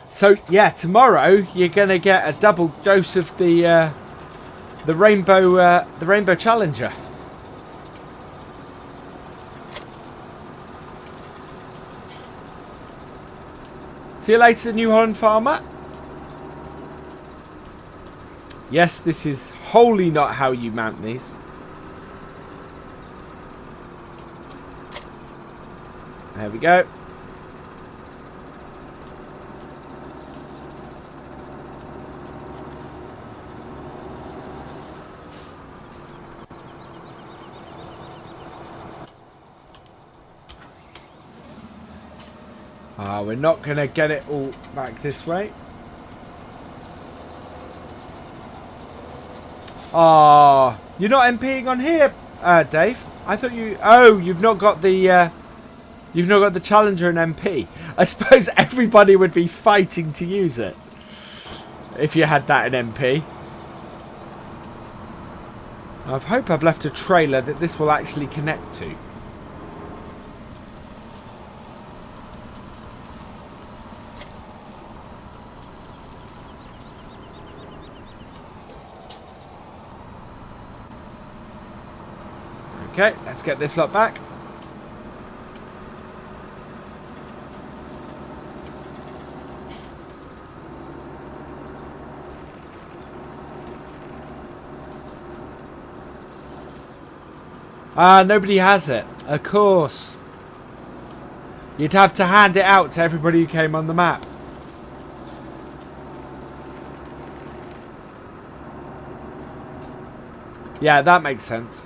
So, yeah, tomorrow you're going to get a double dose of the Rainbow Challenger. See you later, New Holland Farmer. Yes, this is wholly not how you mount these. There we go. We're not going to get it all back this way. Ah, you're not MPing on here, Dave. I thought you... Oh, you've not got the Challenger and MP. I suppose everybody would be fighting to use it if you had that in MP. I hope I've left a trailer that this will actually connect to. Okay, let's get this lot back. Nobody has it. Of course. You'd have to hand it out to everybody who came on the map. Yeah, that makes sense.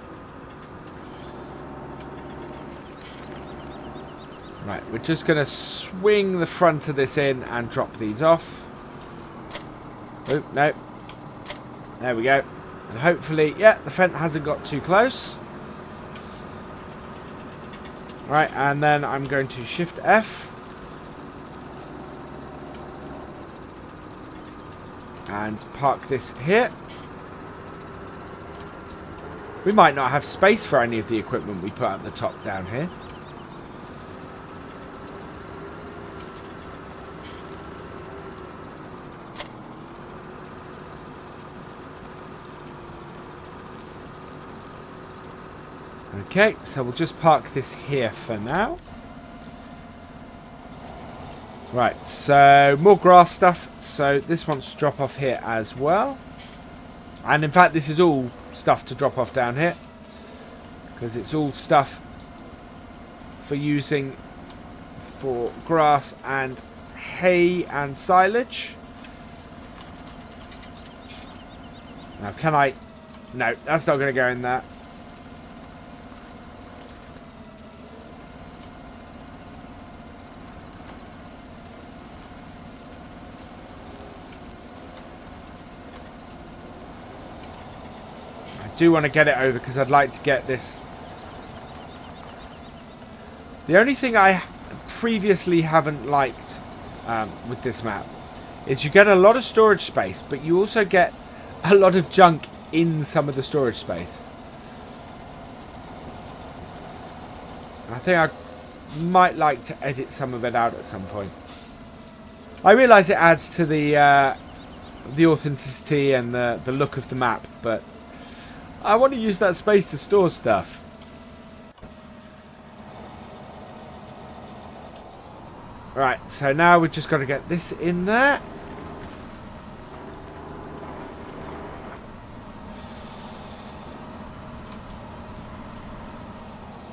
Right, we're just going to swing the front of this in and drop these off. Oh, no. There we go. And hopefully, yeah, the fence hasn't got too close. Right, and then I'm going to Shift F. And park this here. We might not have space for any of the equipment we put at the top down here. Okay, so we'll just park this here for now. Right, so more grass stuff. So this wants to drop off here as well. And in fact, this is all stuff to drop off down here. Because it's all stuff for using for grass and hay and silage. Now, can I... No, that's not going to go in there. I do want to get it over because I'd like to get this. The only thing I previously haven't liked with this map is you get a lot of storage space, but you also get a lot of junk in some of the storage space. I think I might like to edit some of it out at some point. I realise it adds to the authenticity and the look of the map, but I want to use that space to store stuff. Right, so now we've just got to get this in there.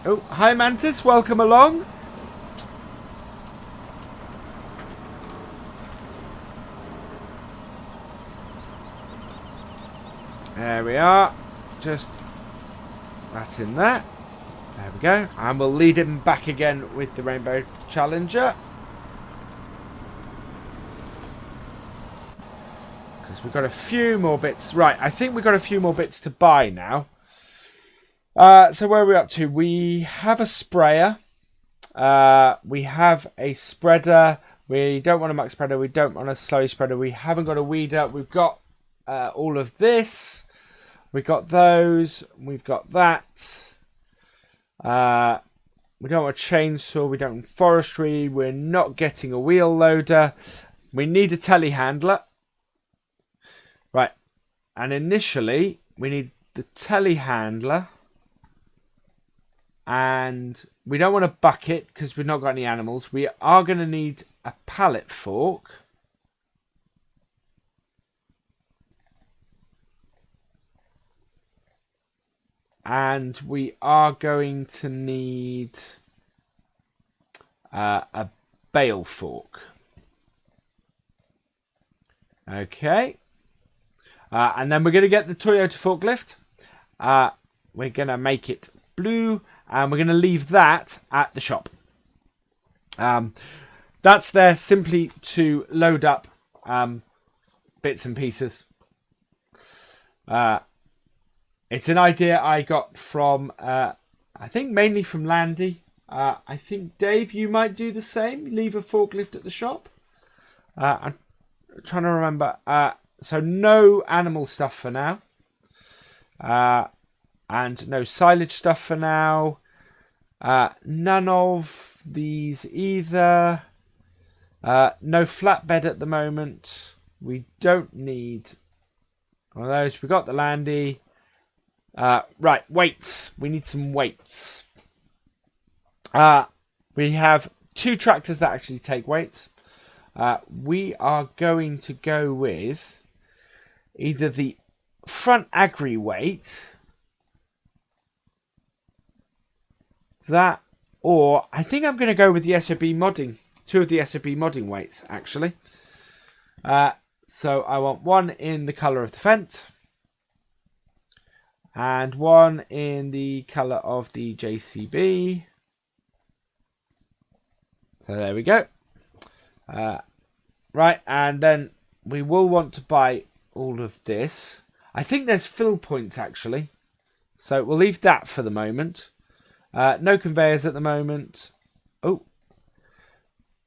Oh, hi Mantis, welcome along. There we are. Just that in there. There we go. And we'll lead him back again with the Rainbow Challenger. Because we've got a few more bits. Right, I think we've got a few more bits to buy now. So where are we up to? We have a sprayer. We have a spreader. We don't want a muck spreader. We don't want a slurry spreader. We haven't got a weeder. We've got all of this. We've got those. We've got that. We don't want a chainsaw. We don't want forestry. We're not getting a wheel loader. We need a telehandler. Right. And initially, we need the telehandler. And we don't want a bucket because we've not got any animals. We are going to need a pallet fork. And we are going to need a bale fork. Okay. And then we're going to get the Toyota forklift. We're going to make it blue. And we're going to leave that at the shop. That's there simply to load up bits and pieces. It's an idea I got from, I think mainly from Landy. I think, Dave, you might do the same. Leave a forklift at the shop. I'm trying to remember. So no animal stuff for now. And no silage stuff for now. None of these either. No flatbed at the moment. We don't need one of those. We got the Landy. Right, weights. We need some weights. We have 2 tractors that actually take weights. We are going to go with either the front agri weight, that, or I think I'm going to go with the SOB modding. 2 of the SOB modding weights, actually. So I want one in the colour of the Fent. And one in the colour of the JCB. So there we go. Right, and then we will want to buy all of this. I think there's fill points, actually. So we'll leave that for the moment. No conveyors at the moment. Oh.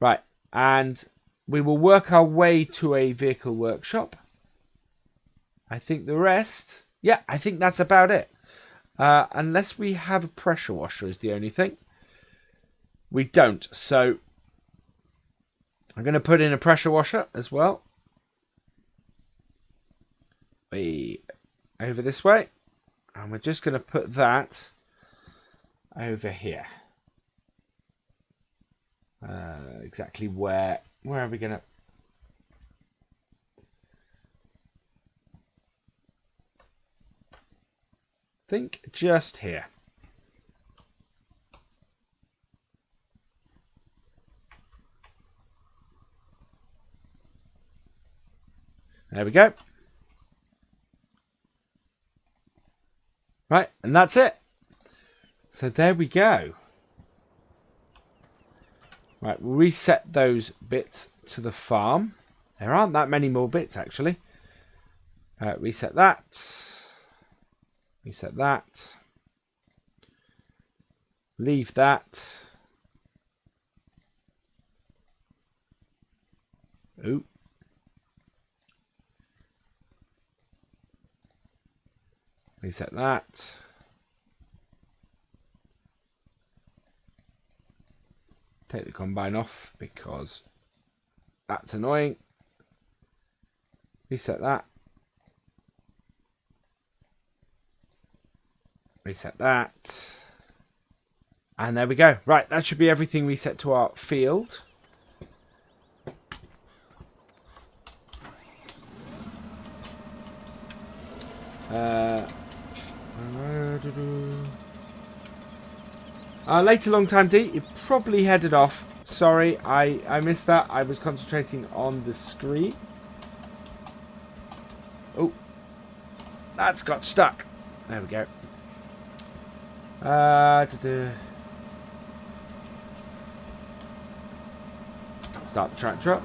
Right, and we will work our way to a vehicle workshop. I think the rest... Yeah, I think that's about it. Unless we have a pressure washer is the only thing. We don't, so I'm going to put in a pressure washer as well. Over this way. And we're just going to put that over here. Exactly where are we going to... think just here. There we go. Right, and that's it. So there we go. Right, we'll reset those bits to the farm. There aren't that many more bits, actually. Reset that. Reset that. Leave that. Ooh. Reset that. Take the combine off because that's annoying. Reset that. Reset that. And there we go. Right, that should be everything reset to our field. Later, long time D, you probably headed off. Sorry, I missed that. I was concentrating on the screen. Oh, that's got stuck. There we go. Start the tractor up.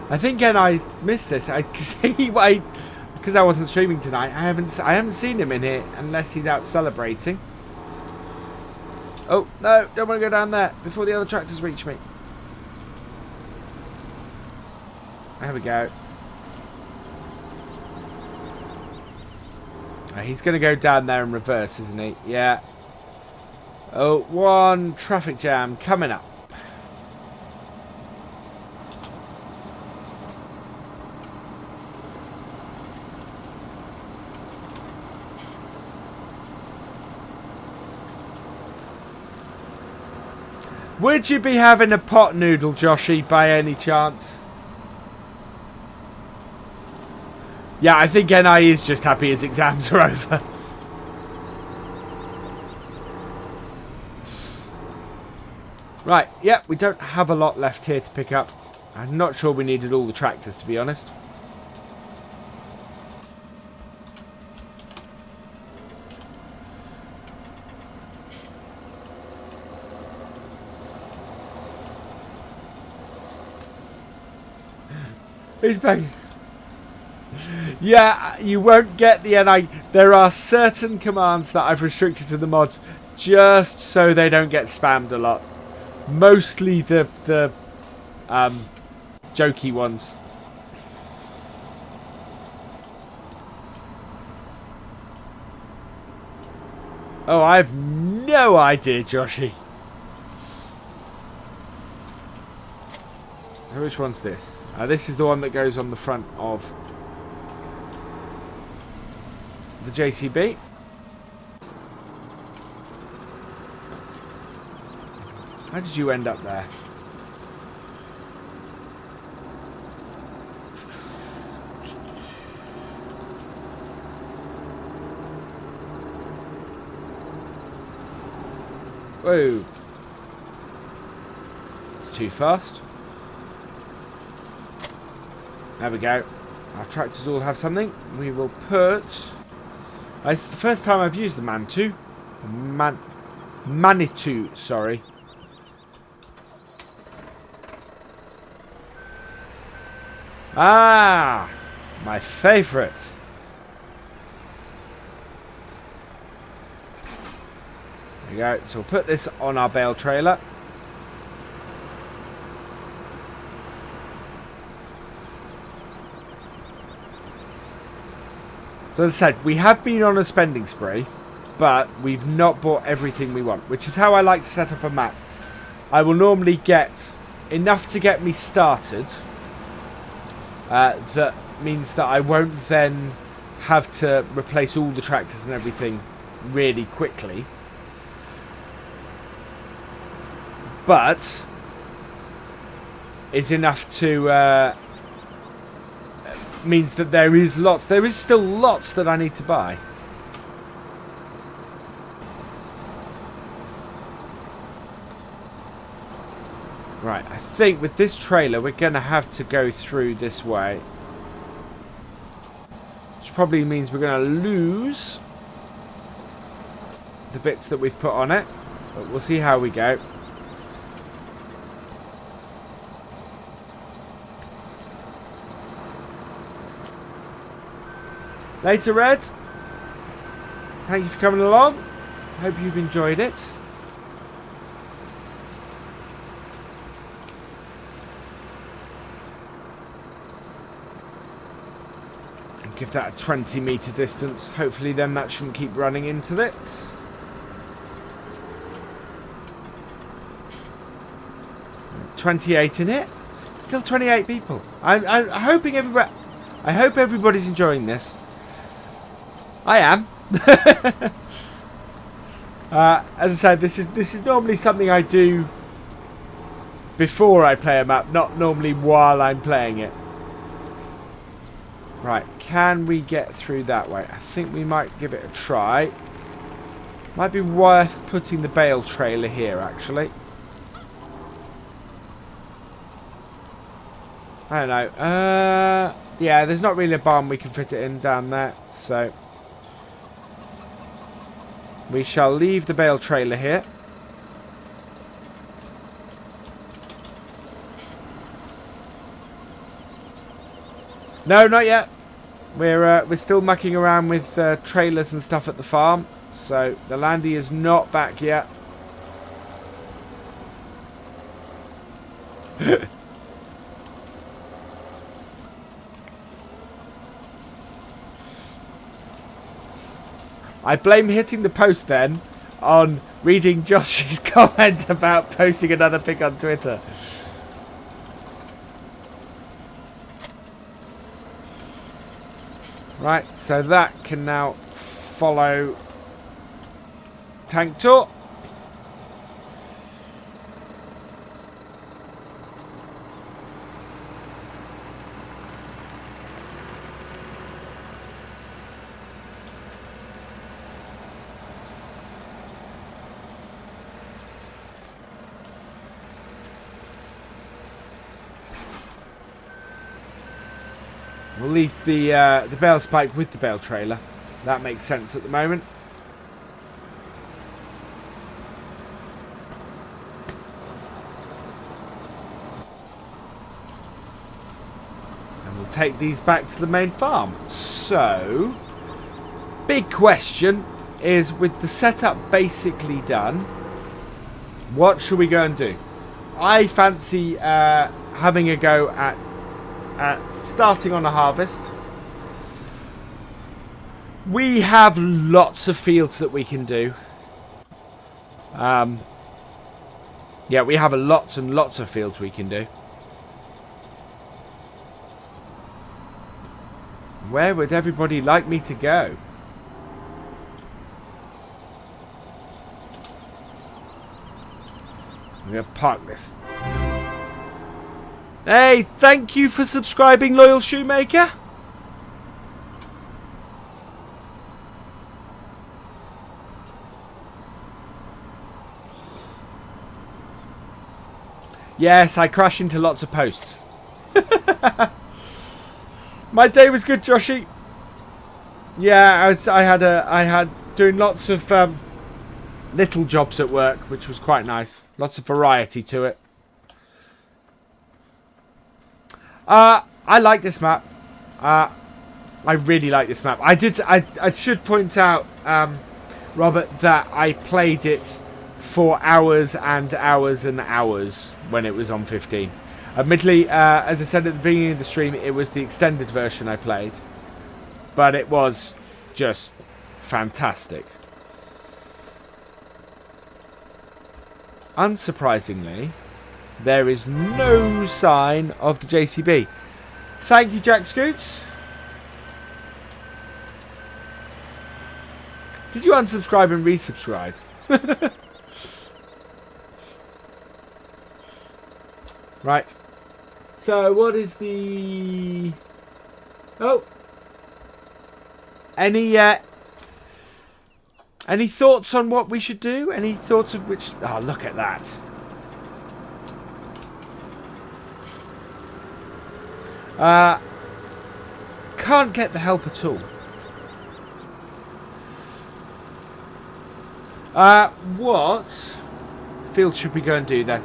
I think I missed this because I wasn't streaming tonight. I haven't seen him in here unless he's out celebrating. Oh no! Don't want to go down there before the other tractors reach me. There we go. He's going to go down there in reverse, isn't he? Yeah. Oh, one traffic jam coming up. Would you be having a pot noodle, Joshy, by any chance? Yeah, I think NI is just happy his exams are over. Right, yeah, we don't have a lot left here to pick up. I'm not sure we needed all the tractors, to be honest. He's banging. Yeah, you won't get the NI. There are certain commands that I've restricted to the mods just so they don't get spammed a lot. Mostly the jokey ones. Oh, I have no idea, Joshy. Which one's this? This is the one that goes on the front of the JCB. How did you end up there? Whoa. It's too fast. There we go. Our tractors all have something. We will put... It's the first time I've used the Manitou, sorry. Ah! My favourite. There we go. So we'll put this on our bale trailer. So as I said, we have been on a spending spree, but we've not bought everything we want, which is how I like to set up a map. I will normally get enough to get me started. That means that I won't then have to replace all the tractors and everything really quickly. But is enough to... means that there is still lots that I need to buy. Right, I think with this trailer we're going to have to go through this way. Which probably means we're going to lose the bits that we've put on it. But we'll see how we go. Later, Red. Thank you for coming along. Hope you've enjoyed it. And give that a 20-meter distance. Hopefully then that shouldn't keep running into it. $28 in it. Still 28 people. I'm hoping everybody. I hope everybody's enjoying this. I am. As I said, this is normally something I do before I play a map, not normally while I'm playing it. Right, can we get through that way? I think we might give it a try. Might be worth putting the bale trailer here, actually. I don't know. Yeah, there's not really a barn we can fit it in down there, so we shall leave the bale trailer here. No, not yet. We're still mucking around with trailers and stuff at the farm, so the landy is not back yet. I blame hitting the post then on reading Josh's comment about posting another pic on Twitter. Right, so that can now follow Tank Tour. We'll leave the bale spike with the bale trailer. That makes sense at the moment. And we'll take these back to the main farm. So, big question is, with the setup basically done, what should we go and do? I fancy having a go at starting on a harvest. We have lots of fields that we can do. Yeah, we have lots and lots of fields we can do. Where would everybody like me to go? I'm going to park this. Hey, thank you for subscribing, Loyal Shoemaker. Yes, I crash into lots of posts. My day was good, Joshy. Yeah, I had doing lots of little jobs at work, which was quite nice. Lots of variety to it. I like this map. I really like this map. I should point out, Robert, that I played it for hours and hours and hours when it was on 15. Admittedly, as I said at the beginning of the stream, it was the extended version I played. But it was just fantastic. Unsurprisingly, there is no sign of the JCB. Thank you, Jack Scoots. Did you unsubscribe and resubscribe? Right. So, what is the... Oh. Any thoughts on what we should do? Any thoughts of which... Oh, look at that. Can't get the help at all. What field should we go and do then?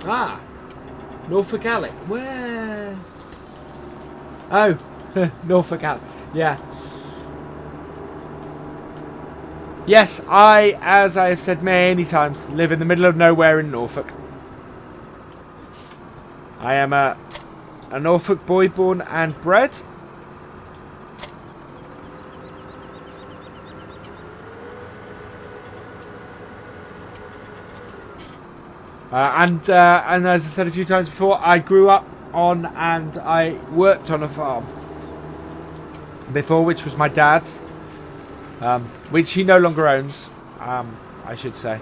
Ah, Norfolk Alley. Where? Oh, Norfolk Alley. Yeah. Yes, as I have said many times, live in the middle of nowhere in Norfolk. I am a Norfolk boy, born and bred. And as I said a few times before, I grew up on and I worked on a farm before, which was my dad's, which he no longer owns, I should say.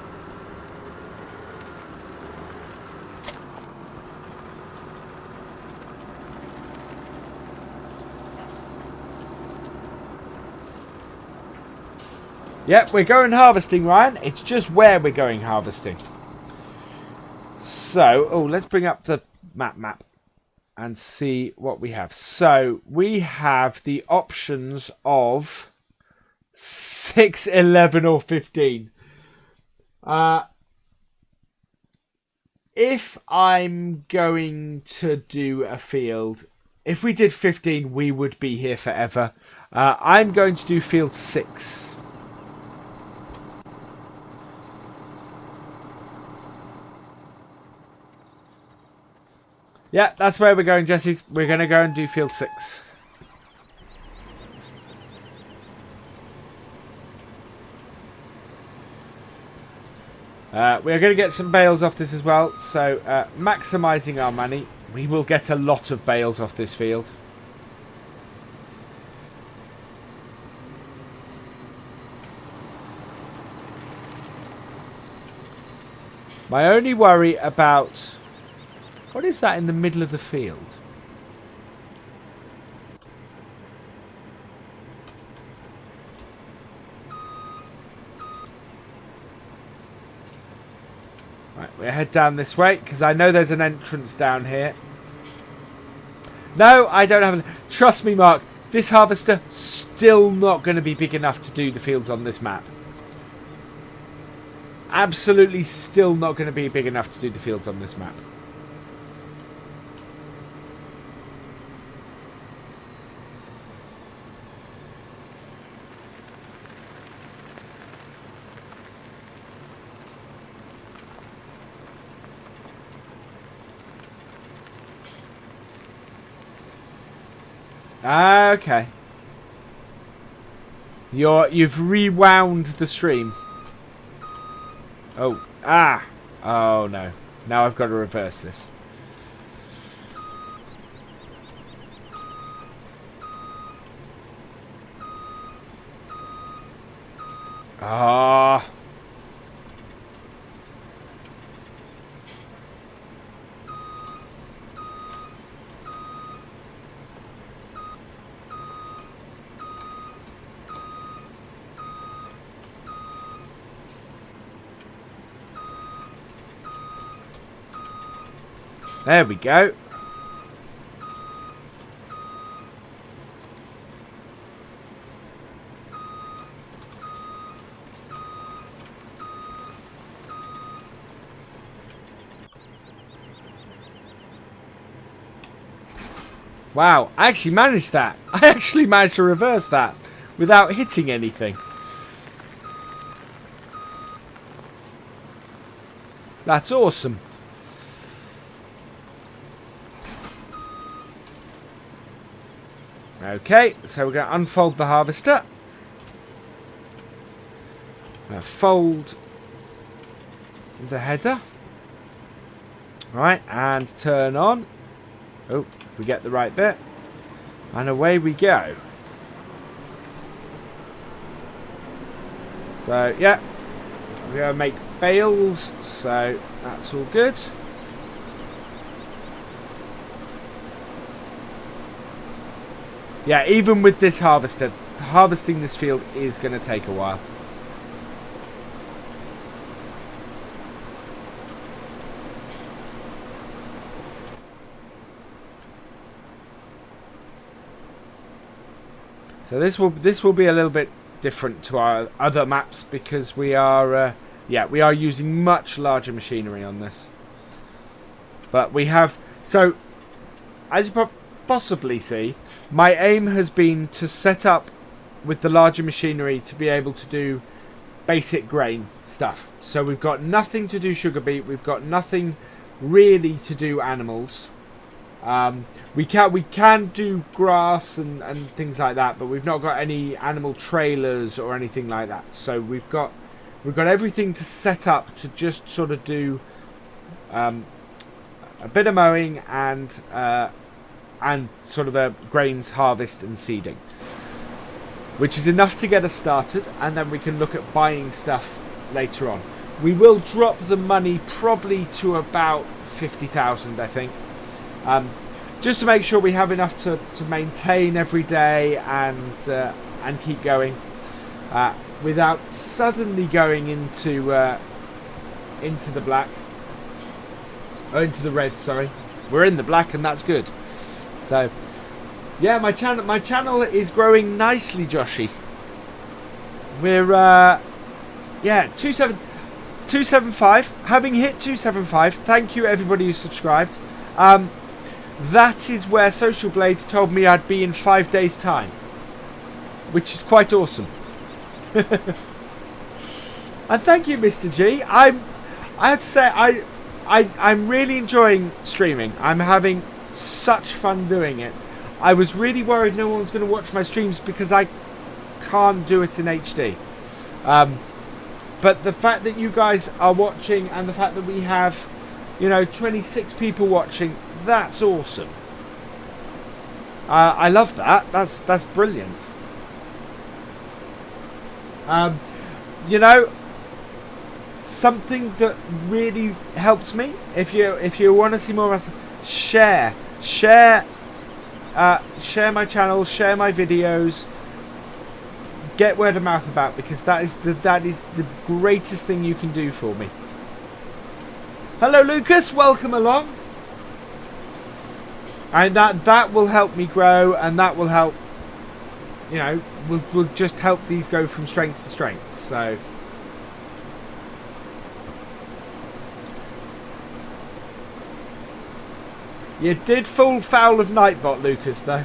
Yep, we're going harvesting, Ryan. It's just where we're going harvesting. So, let's bring up the map and see what we have. So, we have the options of 6, 11 or 15. If I'm going to do a field, if we did 15, we would be here forever. I'm going to do field 6. Yeah, that's where we're going, Jesse. We're going to go and do field 6. We're going to get some bales off this as well. So, maximising our money. We will get a lot of bales off this field. My only worry about... What is that in the middle of the field? Right, we'll head down this way, because I know there's an entrance down here. No, I don't have a... Trust me, Mark, this harvester still not going to be big enough to do the fields on this map. Absolutely still not going to be big enough to do the fields on this map. Okay. You've rewound the stream. Oh. Ah. Oh, no. Now I've got to reverse this. Ah. There we go. Wow, I actually managed that. I actually managed to reverse that without hitting anything. That's awesome. Okay, so we're going to unfold the harvester. Fold the header. Right, and turn on. Oh, we get the right bit. And away we go. So, yeah. We're going to make bales, so that's all good. Yeah, even with this harvester, harvesting this field is going to take a while. So this will be a little bit different to our other maps because we are using much larger machinery on this. But we have, so as you possibly see, my aim has been to set up with the larger machinery to be able to do basic grain stuff. So we've got nothing to do sugar beet, we've got nothing really to do animals. We can do grass and things like that, but we've not got any animal trailers or anything like that. So we've got everything to set up to just sort of do a bit of mowing and sort of a grains harvest and seeding, which is enough to get us started, and then we can look at buying stuff later on. We will drop the money probably to about 50,000, I think. Just to make sure we have enough to maintain every day and keep going without suddenly going into the black. Oh, into the red, sorry. We're in the black and that's good. So, yeah, my channel is growing nicely, Joshy. We're 275. Having hit 275, thank you everybody who subscribed. That is where Social Blades told me I'd be in 5 days' time, which is quite awesome. And thank you, Mr. G. I have to say I'm really enjoying streaming. I'm having such fun doing it. I was really worried no one was going to watch my streams because I can't do it in HD. But the fact that you guys are watching and the fact that we have, 26 people watching, that's awesome. I love that. That's brilliant. Something that really helps me, if you want to see more of us, share my channel, share my videos, get word of mouth about, because that is the greatest thing you can do for me. Hello Lucas, welcome along. And that will help me grow, and that will help, will just help these go from strength to strength. So you did fall foul of Nightbot, Lucas, though.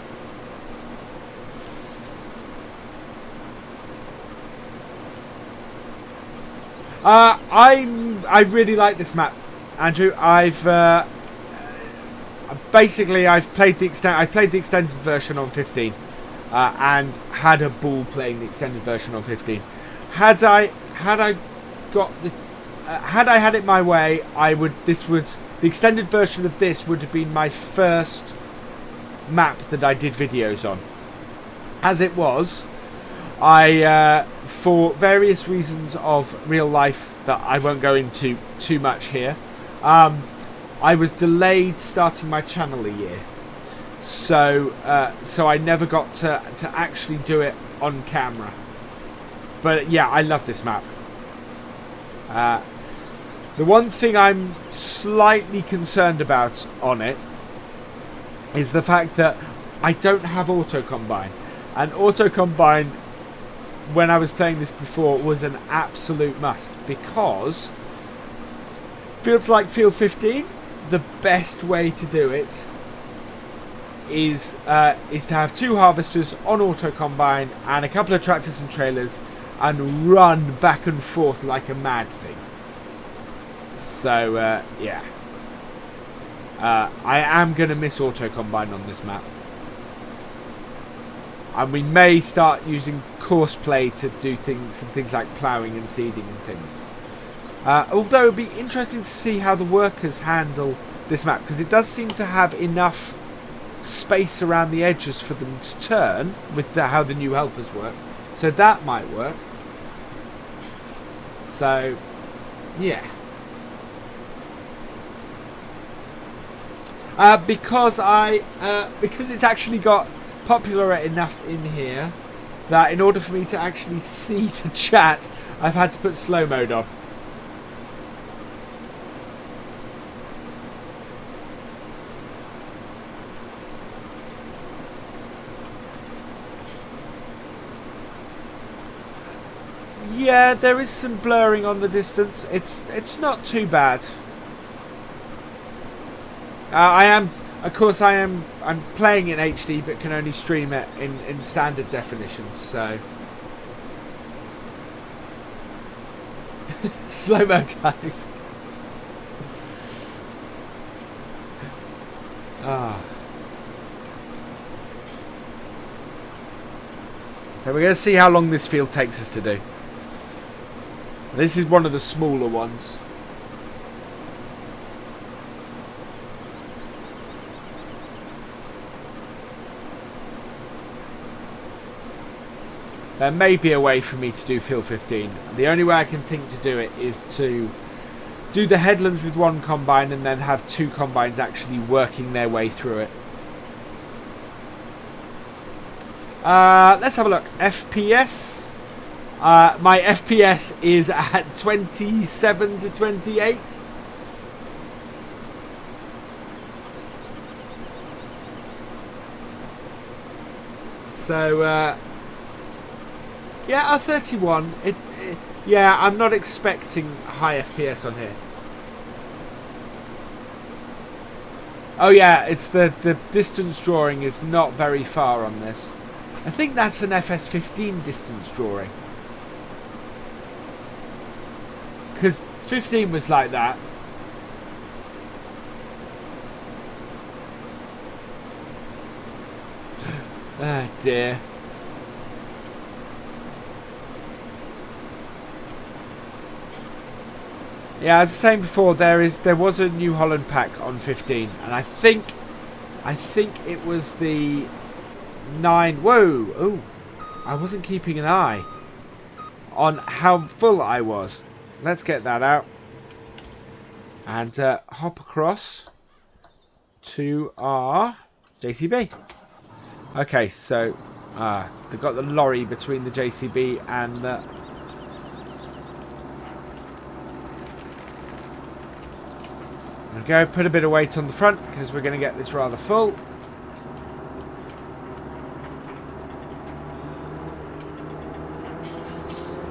I really like this map, Andrew. I've played the extended version on 15, and had a ball playing the extended version on 15. Had I had it my way, the extended version of this would have been my first map that I did videos on. As it was, for various reasons of real life that I won't go into too much here, I was delayed starting my channel a year, so I never got to actually do it on camera. But yeah, I love this map. The one thing I'm slightly concerned about on it is the fact that I don't have auto combine, and auto combine, when I was playing this before, was an absolute must, because fields like Field 15, the best way to do it is to have 2 harvesters on auto combine and a couple of tractors and trailers and run back and forth like a mad thing. So yeah, I am going to miss auto combine on this map, and we may start using course play to do things like ploughing and seeding and things. Although it would be interesting to see how the workers handle this map, because it does seem to have enough space around the edges for them to turn with how the new helpers work. So that might work. So yeah. Because it's actually got popular enough in here that in order for me to actually see the chat, I've had to put slow mode on. Yeah, there is some blurring on the distance. It's not too bad. I'm playing in HD, but can only stream it in standard definitions. So slow-mo dive. So we're going to see how long this field takes us to do. This is one of the smaller ones. There may be a way for me to do field 15. The only way I can think to do it is to do the headlands with one combine and then have two combines actually working their way through it. Let's have a look. FPS. My FPS is at 27 to 28. So, yeah, 31. Yeah, I'm not expecting high FPS on here. Oh yeah, it's the distance drawing is not very far on this. I think that's an FS15 distance drawing. Because 15 was like that. Oh dear. Yeah, as I was saying before, there was a New Holland pack on 15, and I think it was the 9. Whoa! Oh, I wasn't keeping an eye on how full I was. Let's get that out and hop across to our JCB. Okay, so they've got the lorry between the JCB and the. Go put a bit of weight on the front because we're going to get this rather full.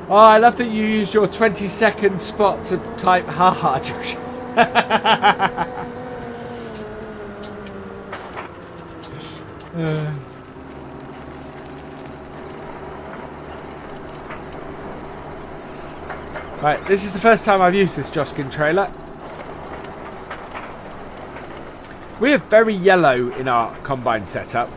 Oh, I love that you used your 20-second spot to type haha, Josh. Right, this is the first time I've used this Joskin trailer. We're very yellow in our combine setup.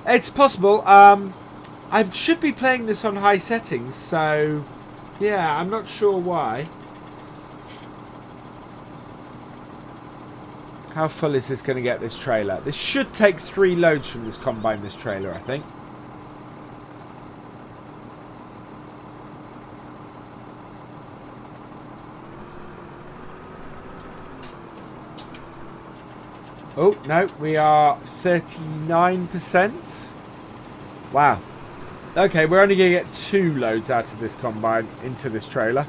It's possible. I should be playing this on high settings, so yeah, I'm not sure why. How full is this going to get this trailer? This should take 3 loads from this combine, this trailer, I think. Oh, no, we are 39%. Wow. Okay, we're only going to get 2 loads out of this combine into this trailer.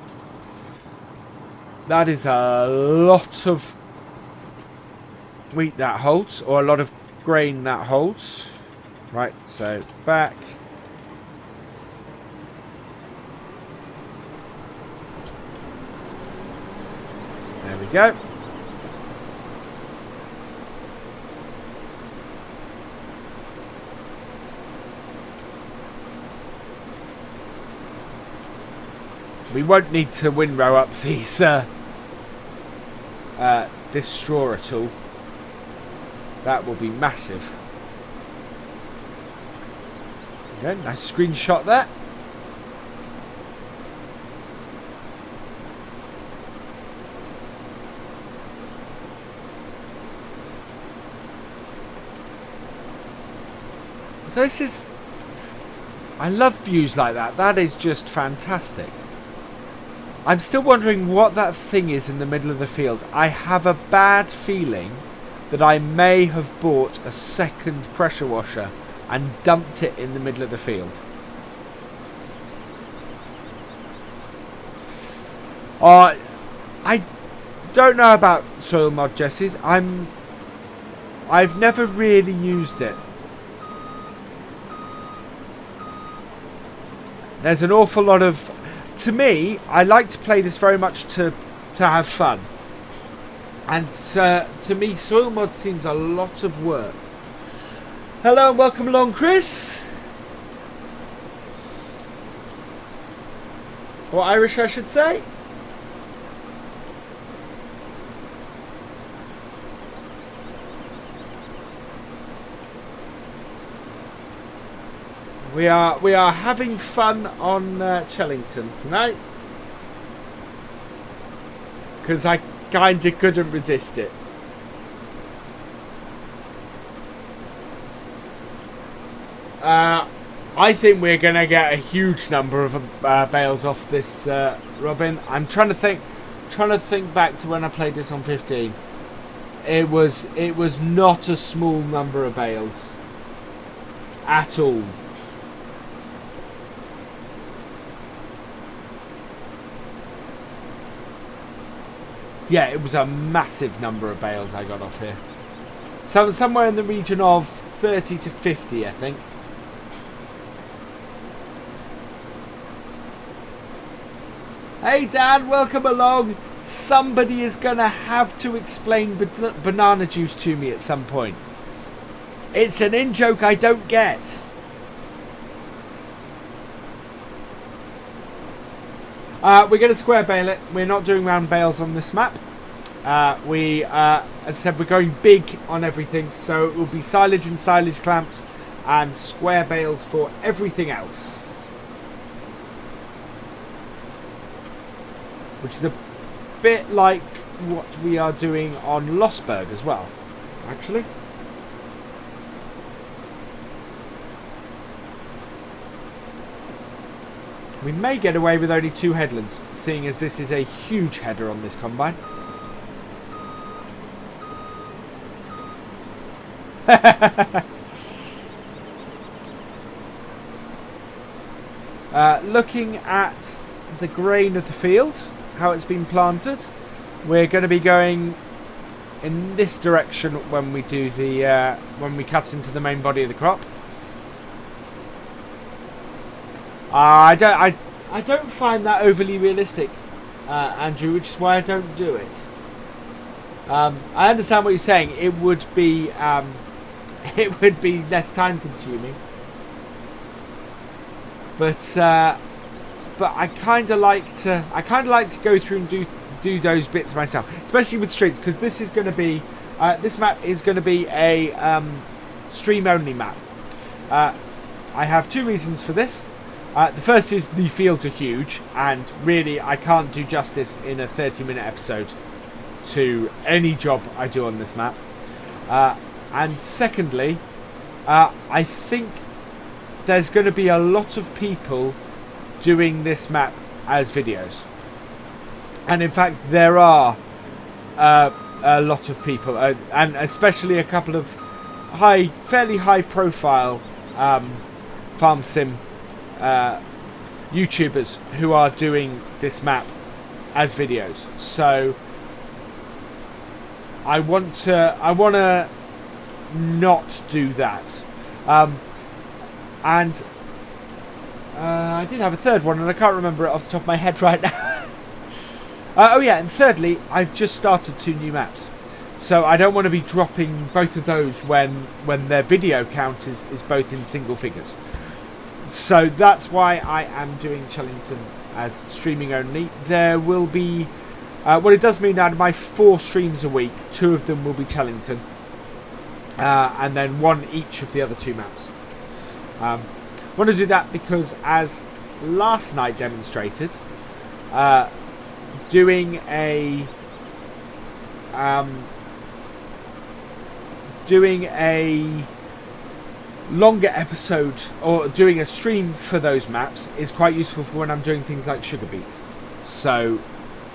That is a lot of wheat that holds, or a lot of grain that holds. Right, so back. There we go. We won't need to windrow up these this straw at all. That will be massive. Okay, nice screenshot there. So this is... I love views like that. That is just fantastic. I'm still wondering what that thing is in the middle of the field. I have a bad feeling that I may have bought a second pressure washer and dumped it in the middle of the field. I don't know about soil mod Jessies. I'm I've never really used it. There's an awful lot of... To me, I like to play this very much to have fun. And to me, soil mod seems a lot of work. Hello and welcome along, Chris. Or Irish, I should say. We are having fun on Chellington tonight. Because I kind of couldn't resist it. I think we're going to get a huge number of bales off this, Robin. I'm trying to think back to when I played this on 15. It was not a small number of bales at all. Yeah, it was a massive number of bales I got off here. Somewhere in the region of 30 to 50, I think. Hey Dan, welcome along. Somebody is going to have to explain banana juice to me at some point. It's an in-joke I don't get. We're going to square bale it. We're not doing round bales on this map. As I said, we're going big on everything. So it will be silage and silage clamps and square bales for everything else. Which is a bit like what we are doing on Losberg as well, actually. We may get away with only 2 headlands, seeing as this is a huge header on this combine. Looking at the grain of the field, how it's been planted, we're going to be going in this direction when we do the when we cut into the main body of the crop. I don't find that overly realistic, Andrew, which is why I don't do it. I understand what you're saying. It would be less time consuming, but I kind of like to go through and do those bits myself, especially with streets, because this is going to be this map is going to be a stream only map. I have 2 reasons for this. The first is the fields are huge, and really I can't do justice in a 30-minute episode to any job I do on this map. And secondly, I think there's going to be a lot of people doing this map as videos. And in fact, there are a lot of people, and especially a couple of fairly high-profile farm sim YouTubers who are doing this map as videos. So I want to not do that. And I did have a third one, and I can't remember it off the top of my head right now. Oh yeah, and thirdly, I've just started 2 new maps, so I don't want to be dropping both of those when their video count is both in single figures. So that's why I am doing Chellington as streaming only. There will be, what it does mean out of my 4 streams a week, 2 of them will be Chellington, and then 1 each of the other 2 maps. I want to do that because, as last night demonstrated, doing a longer episode or doing a stream for those maps is quite useful for when I'm doing things like Sugar Beet. So,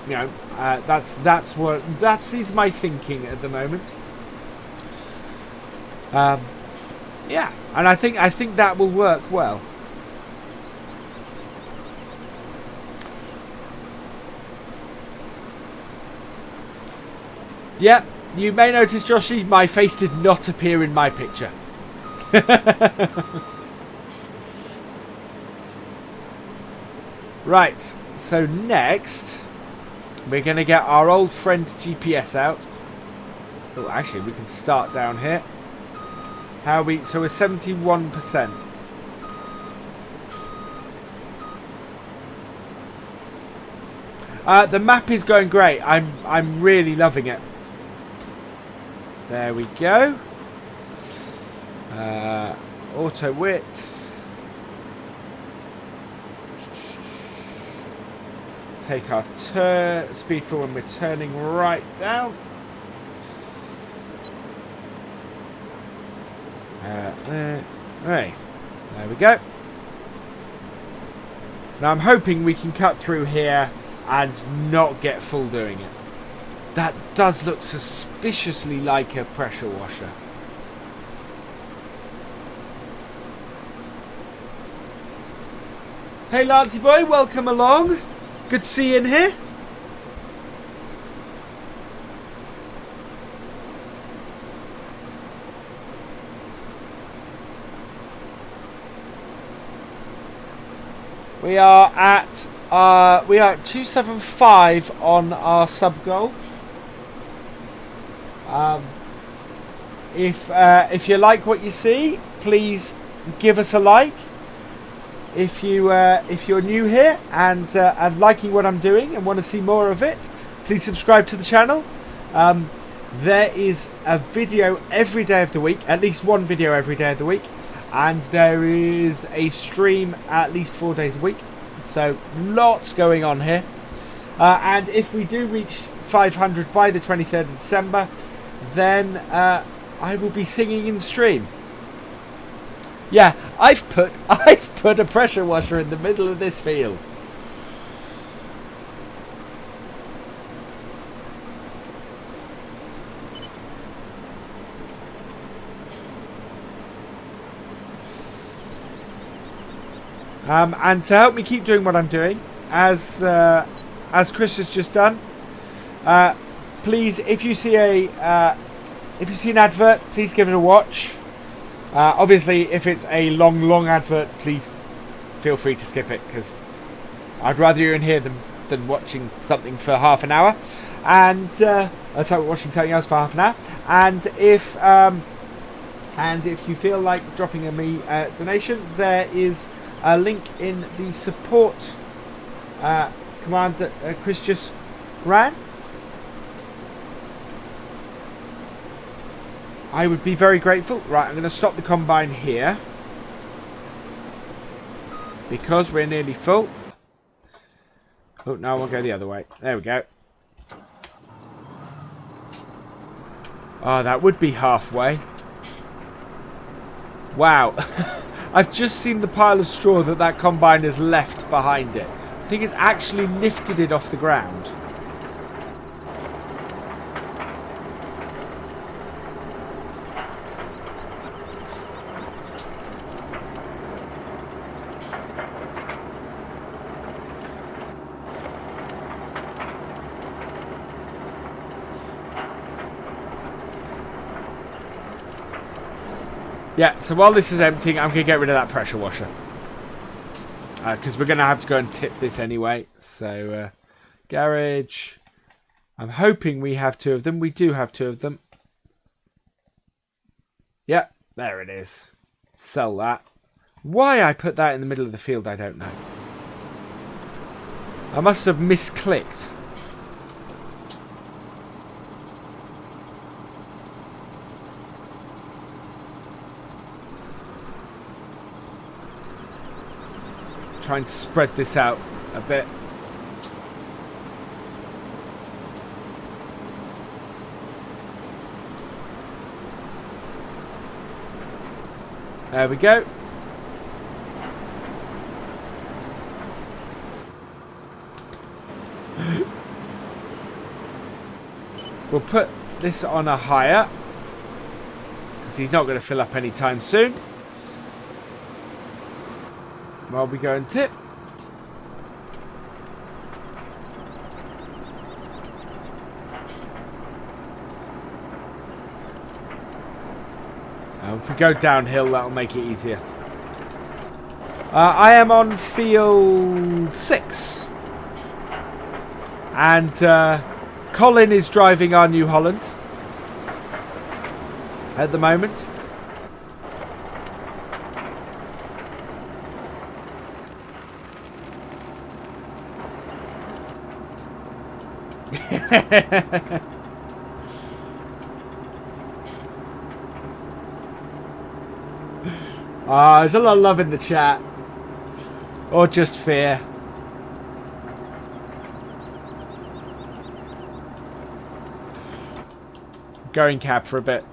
you know, that is my thinking at the moment. Yeah, and I think that will work well. Yeah, you may notice, Joshy, my face did not appear in my picture. Right, so next we're going to get our old friend GPS out. Oh, actually, we can start down here. So we're 71%. The map is going great. I'm really loving it. There we go. Auto width. Take our speed for when we're turning right down. There we go. Now I'm hoping we can cut through here and not get full doing it. That does look suspiciously like a pressure washer. Hey Lancey boy, welcome along. Good to see you in here. We are at 275 on our sub goal. If you like what you see, please give us a like. If you're new here and liking what I'm doing and want to see more of it, please subscribe to the channel. There is a video every day of the week, at least one video every day of the week, and there is a stream at least 4 days a week. So lots going on here. And if we do reach 500 by the 23rd of December, then I will be singing in the stream. Yeah, I've put a pressure washer in the middle of this field. And to help me keep doing what I'm doing, as Chris has just done, please, if you see an advert, please give it a watch. Obviously, if it's a long advert, please feel free to skip it, because I'd rather you're in here than watching something for half an hour. And watching something else for half an hour. And if you feel like dropping me a donation, there is a link in the support command that Chris just ran. I would be very grateful. Right, I'm going to stop the combine here because we're nearly full. Oh, no, we'll go the other way. There we go. Oh, that would be halfway. Wow. I've just seen the pile of straw that combine has left behind it. I think it's actually lifted it off the ground. Yeah, so while this is emptying, I'm going to get rid of that pressure washer. Because we're going to have to go and tip this anyway. So, garage. I'm hoping we have 2 of them. We do have 2 of them. Yeah, there it is. Sell that. Why I put that in the middle of the field, I don't know. I must have misclicked. Try and spread this out a bit. There we go. We'll put this on a higher because he's not going to fill up anytime soon. While we go and tip. If we go downhill, that'll make it easier. I am on field 6. And Colin is driving our New Holland at the moment. There's a lot of love in the chat. Or just fear. Going cab for a bit.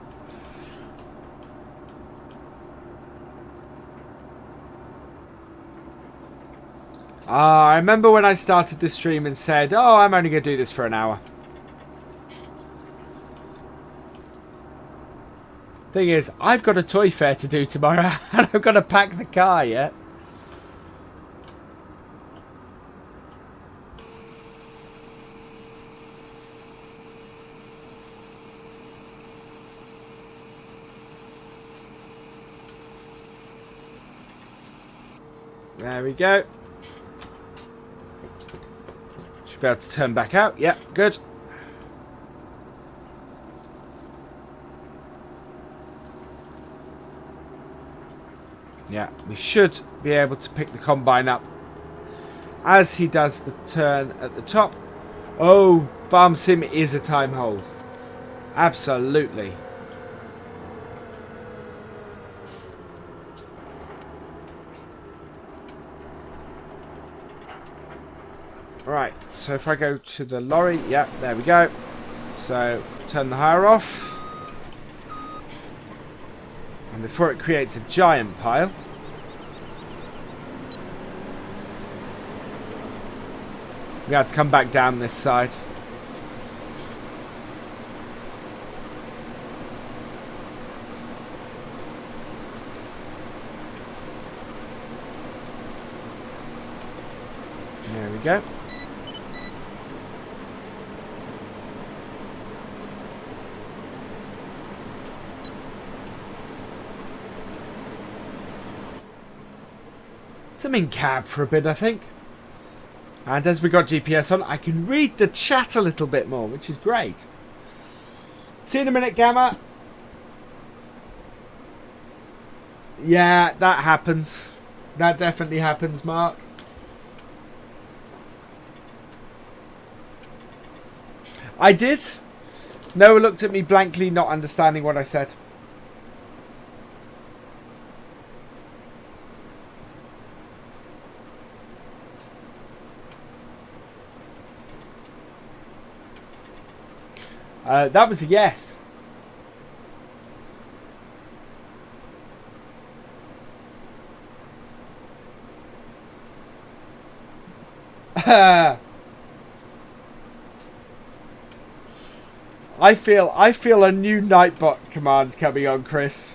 I remember when I started this stream and said, oh, I'm only going to do this for an hour. Thing is, I've got a toy fair to do tomorrow and I've got to pack the car yet. There we go. Should be able to turn back out. Yep, good. Yeah, we should be able to pick the combine up as he does the turn at the top. Oh, Farm Sim is a time hold. Absolutely. Right, so if I go to the lorry, yeah, there we go. So, turn the hire off. And before it creates a giant pile, we have to come back down this side. There we go. I'm in cab for a bit, I think. And as we got GPS on, I can read the chat a little bit more, which is great. See you in a minute, Gamma. Yeah, that happens. That definitely happens, Mark. I did. Noah looked at me blankly, not understanding what I said. That was a yes. I feel a new Nightbot command's coming on, Chris.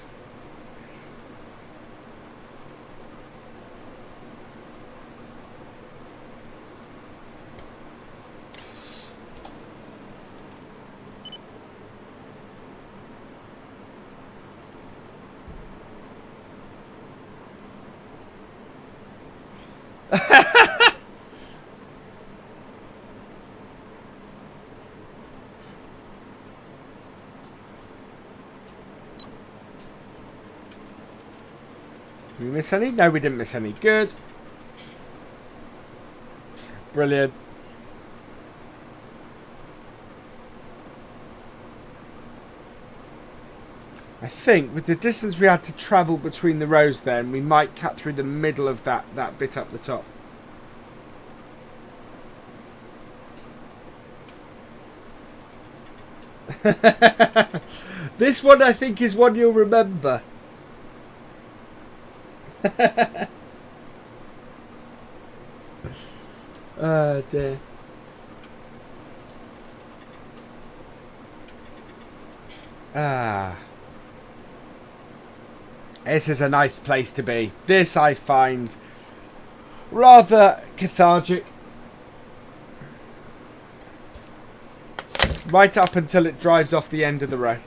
Did we miss any? No, we didn't miss any. Good. Brilliant. I think with the distance we had to travel between the rows then, we might cut through the middle of that bit up the top. This one I think is one you'll remember. Oh dear. This is a nice place to be. This I find rather cathartic. Right up until it drives off the end of the road.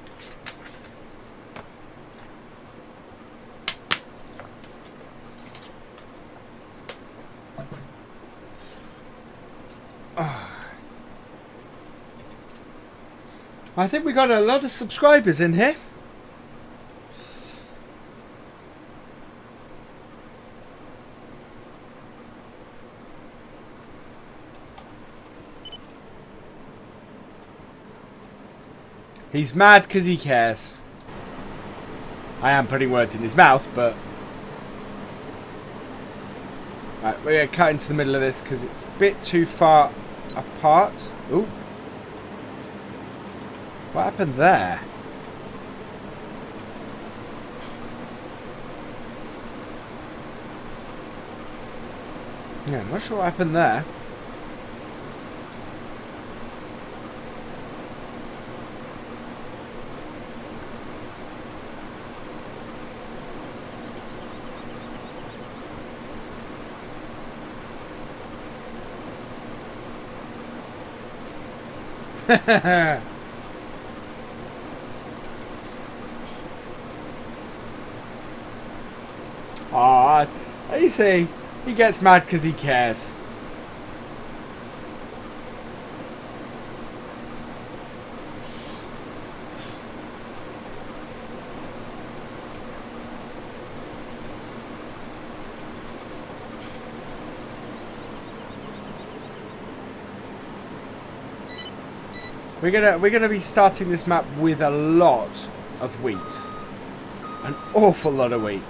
I think we got a lot of subscribers in here. He's mad because he cares. I am putting words in his mouth, but... Right, we're going to cut into the middle of this because it's a bit too far apart. Ooh. What happened there? Yeah, I'm not sure what happened there. Ah, you see, he gets mad because he cares. We're gonna be starting this map with a lot of wheat. An awful lot of wheat.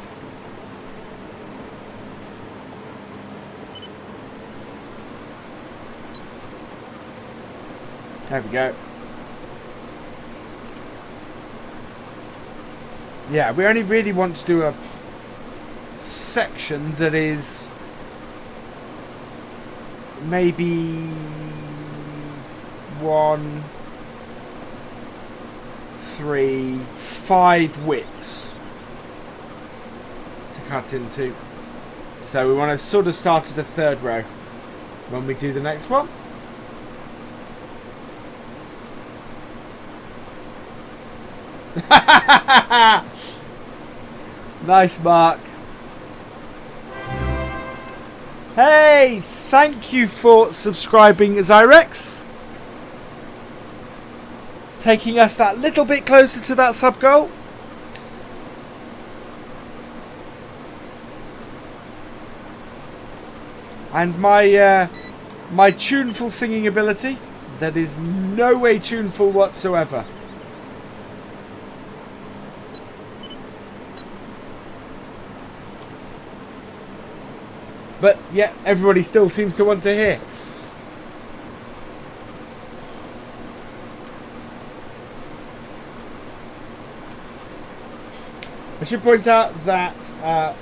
There we go. Yeah, we only really want to do a section that is maybe 1, 3, 5 widths to cut into. So we want to sort of start at the third row when we do the next one. Nice, Mark. Hey, thank you for subscribing, Zyrex. Taking us that little bit closer to that sub goal. And my my tuneful singing ability, that is no way tuneful whatsoever. But yeah, everybody still seems to want to hear. I should point out that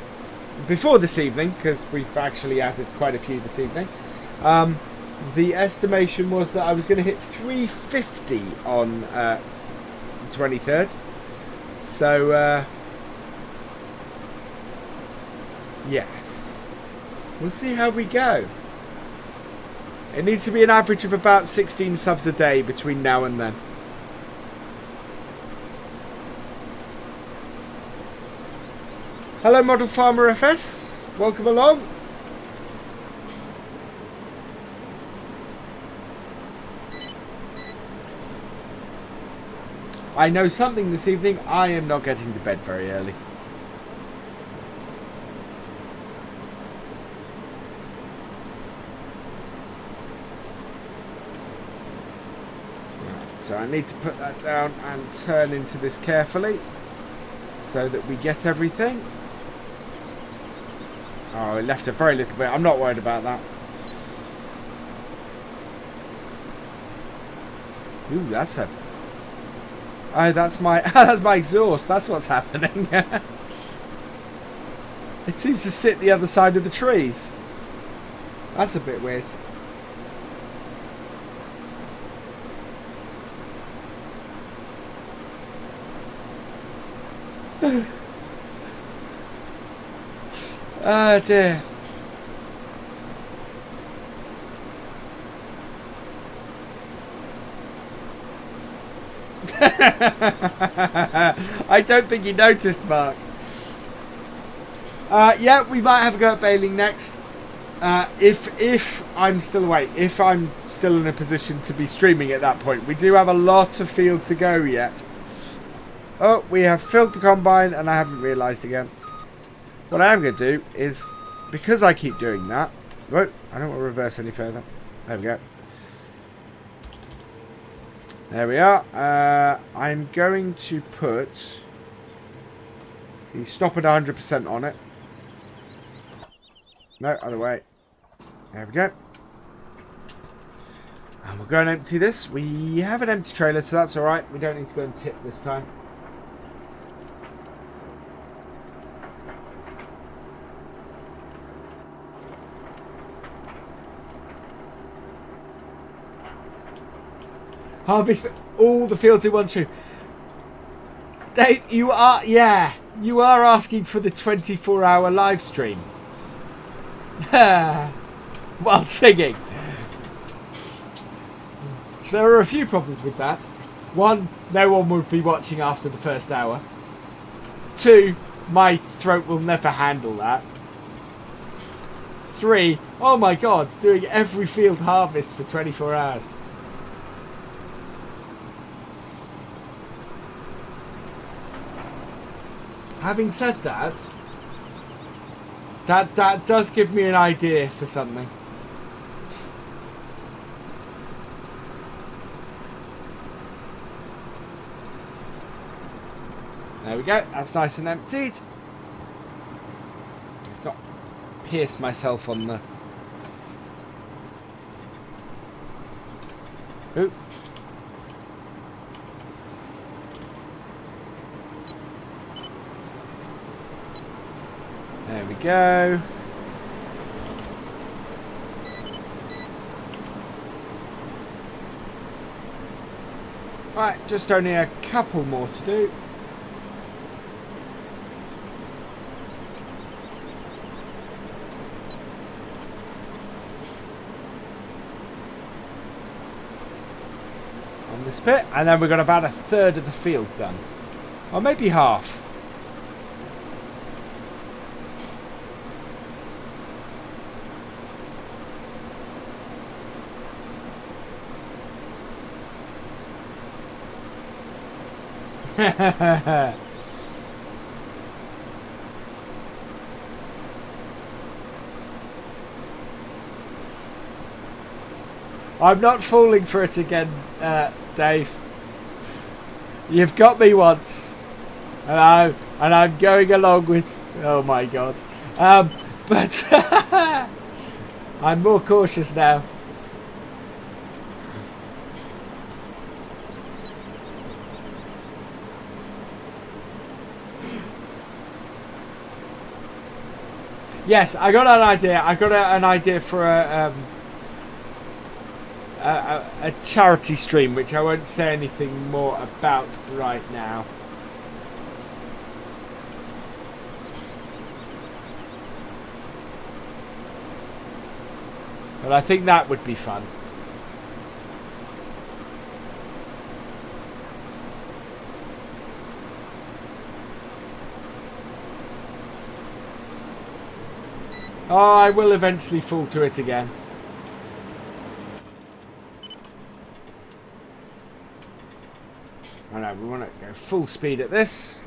before this evening, because we've actually added quite a few this evening, the estimation was that I was going to hit 350 on 23rd. So, yes. We'll see how we go. It needs to be an average of about 16 subs a day between now and then. Hello, Model Farmer FS. Welcome along. I know something this evening. I am not getting to bed very early. So I need to put that down and turn into this carefully so that we get everything. Oh, it left a very little bit. I'm not worried about that. Ooh, that's a... Oh, that's my that's my exhaust. That's what's happening. It seems to sit the other side of the trees. That's a bit weird. Oh dear. I don't think you noticed, Mark. Yeah, we might have a go at baling next. If I'm still awake, if I'm still in a position to be streaming at that point. We do have a lot of field to go yet. Oh, we have filled the combine, and I haven't realised again. What I am going to do is, because I keep doing that... Whoa, I don't want to reverse any further. There we go. There we are. I'm going to put the stop at 100% on it. No, other way. There we go. And we'll go and empty this. We have an empty trailer, so that's alright. We don't need to go and tip this time. Harvest all the fields in one stream. Dave, you are asking for the 24-hour live stream. While singing. There are a few problems with that. One, no one would be watching after the first hour. Two, my throat will never handle that. Three, oh my god, doing every field harvest for 24 hours. Having said that, that does give me an idea for something. There we go. That's nice and emptied. Let's not pierce myself on the... Ooh. There we go. Right, just only a couple more to do. On this bit, and then we've got about a third of the field done. Or maybe half. I'm not falling for it again, Dave. You've got me once, and I'm going along with. Oh my god! But I'm more cautious now. Yes, I got an idea. I got an idea for a charity stream, which I won't say anything more about right now. But I think that would be fun. Oh, I will eventually fall to it again. I know, we want to go full speed at this.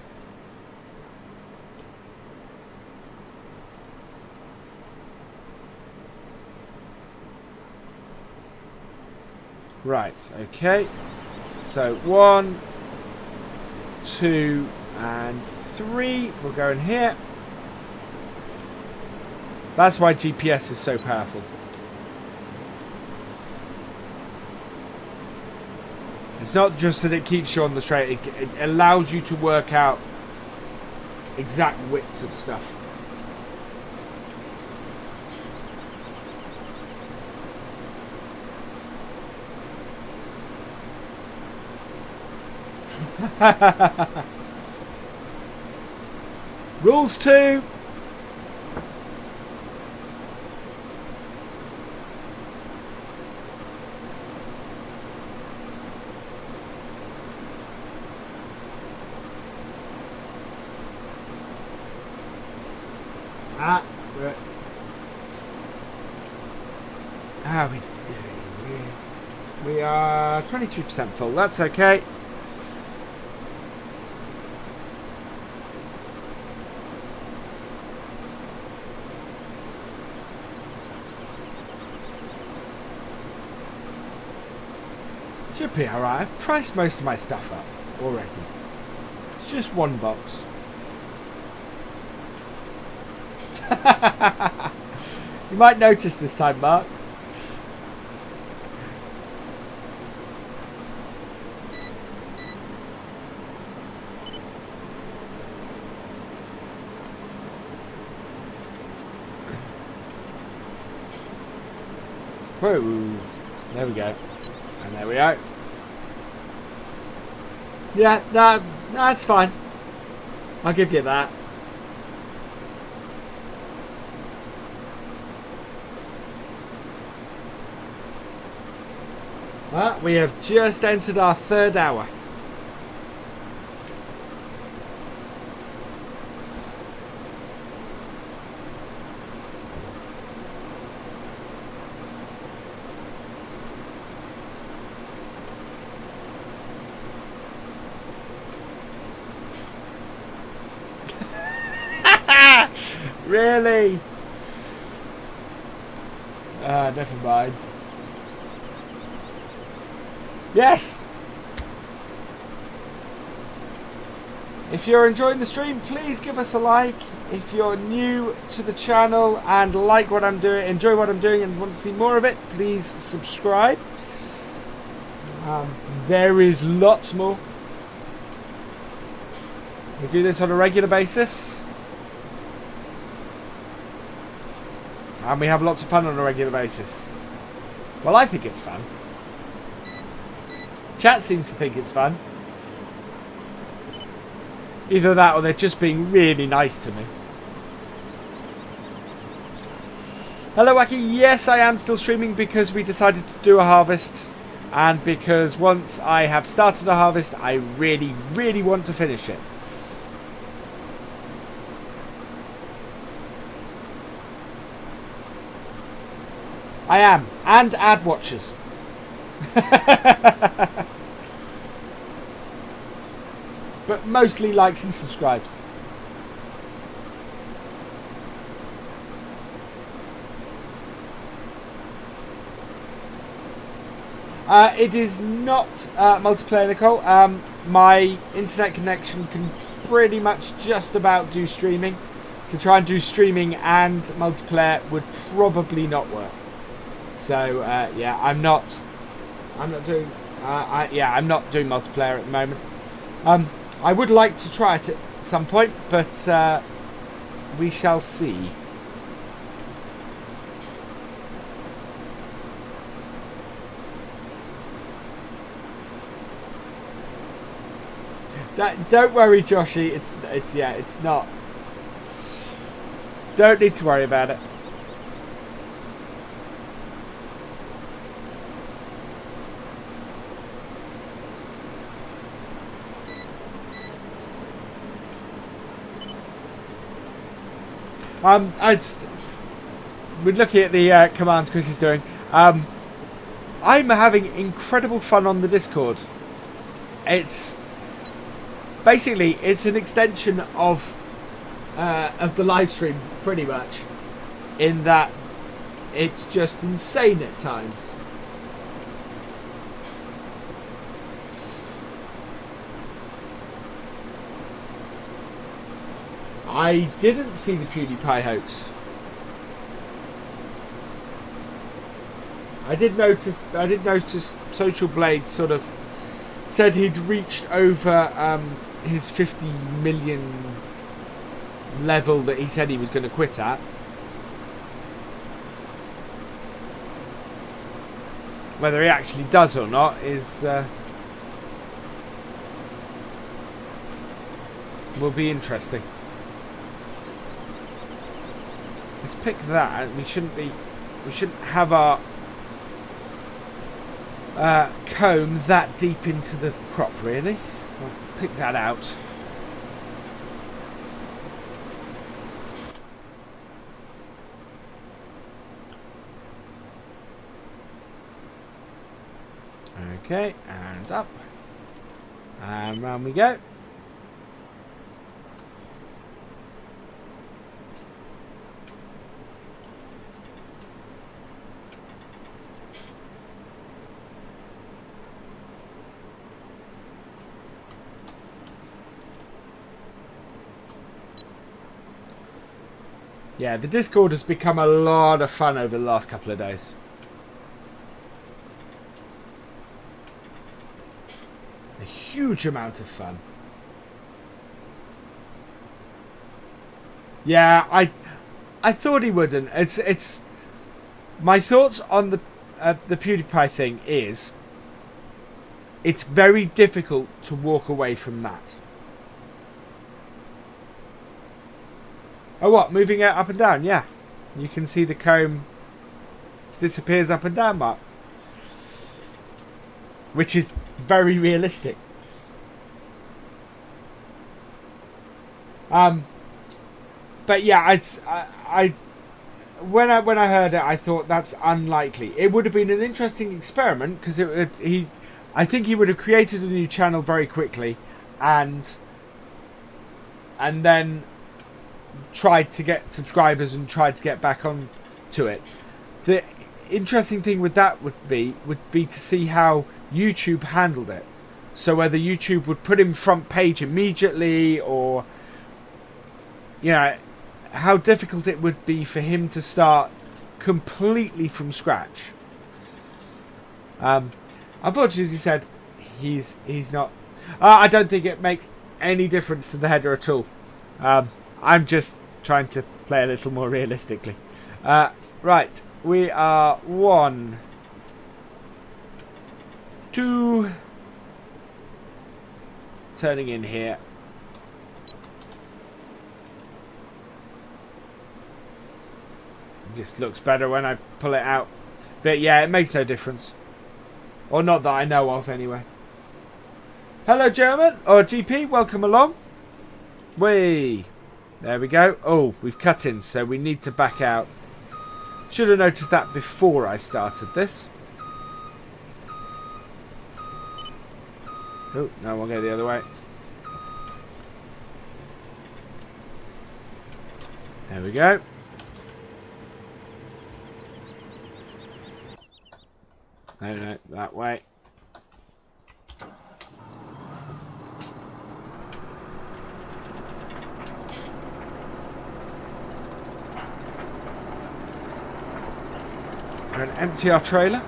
Right, okay. So 1, 2, and 3. We'll go in here. That's why GPS is so powerful. It's not just that it keeps you on the straight, it allows you to work out exact widths of stuff. Rules 2. How are we doing? We are 23% full. That's okay. Should be alright. I've priced most of my stuff up already. It's just one box. You might notice this time, Mark. Whoa. There we go. And there we are. Yeah, no, that's fine. I'll give you that. Well, we have just entered our 3rd hour. Really? Never mind. Yes! If you're enjoying the stream, please give us a like. If you're new to the channel and like what I'm doing, enjoy what I'm doing and want to see more of it, please subscribe. There is lots more. We do this on a regular basis. And we have lots of fun on a regular basis. Well, I think it's fun. Chat seems to think it's fun. Either that or they're just being really nice to me. Hello, Wacky. Yes, I am still streaming because we decided to do a harvest. And because once I have started a harvest, I really, really want to finish it. I am. And ad watchers. But mostly likes and subscribes. It is not multiplayer, Nicole. My internet connection can pretty much just about do streaming. To try and do streaming and multiplayer would probably not work. So yeah, I'm not doing multiplayer at the moment. I would like to try it at some point, but we shall see. Don't worry, Joshy. It's not. Don't need to worry about it. We're looking at the commands Chris is doing. I'm having incredible fun on the Discord. It's basically an extension of the live stream, pretty much, in that it's just insane at times. I didn't see the PewDiePie hoax. I did notice Social Blade sort of said he'd reached over his 50 million level that he said he was going to quit at. Whether he actually does or not is will be interesting. Let's pick that. We shouldn't have our comb that deep into the crop, really. We'll pick that out. Okay, and up. And round we go. Yeah, the Discord has become a lot of fun over the last couple of days. A huge amount of fun. Yeah, I thought he wouldn't. It's my thoughts on the PewDiePie thing is it's very difficult to walk away from that. Oh, what? Moving it up and down? Yeah. You can see the comb disappears up and down, Mark. Which is very realistic. But yeah, when I heard it, I thought that's unlikely. It would have been an interesting experiment because I think he would have created a new channel very quickly, and then tried to get subscribers and tried to get back on to it. The interesting thing with that would be to see how YouTube handled it. So whether YouTube would put him front page immediately, or how difficult it would be for him to start completely from scratch. Unfortunately, as he said, he's not. I don't think it makes any difference to the header at all. I'm just trying to play a little more realistically. Right, we are 1, 2, turning in here. It just looks better when I pull it out. But yeah, it makes no difference. Or not that I know of, anyway. Hello, German, or GP, welcome along. Whee! There we go. Oh, we've cut in, so we need to back out. Should have noticed that before I started this. Oh, no, we'll go the other way. There we go. No, that way. We're going to empty our trailer.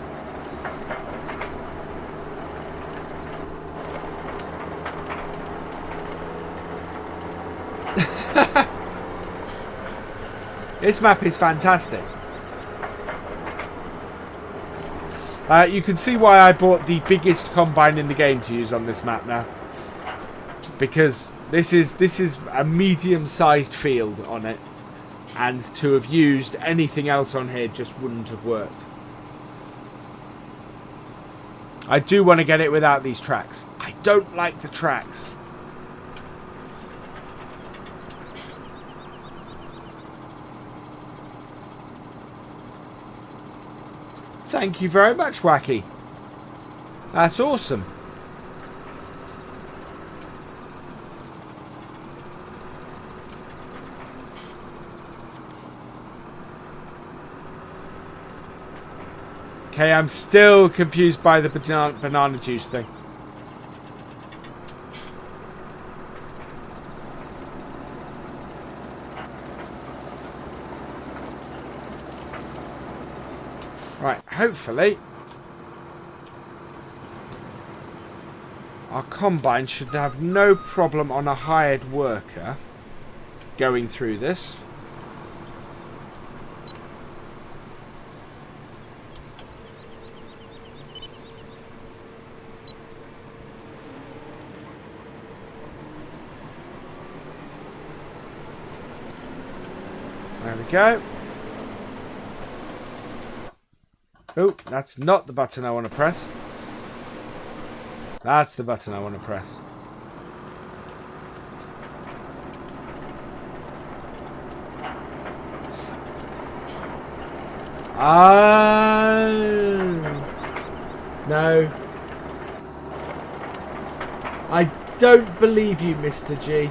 This map is fantastic. You can see why I bought the biggest combine in the game to use on this map now, because this is a medium-sized field on it, and to have used anything else on here just wouldn't have worked. I do want to get it without these tracks. I don't like the tracks. Thank you very much, Wacky. That's awesome. Okay, I'm still confused by the banana juice thing. Right, hopefully our combine should have no problem on a hired worker going through this. There we go. Oh, that's not the button I want to press. That's the button I want to press. No. I don't believe you, Mr. G.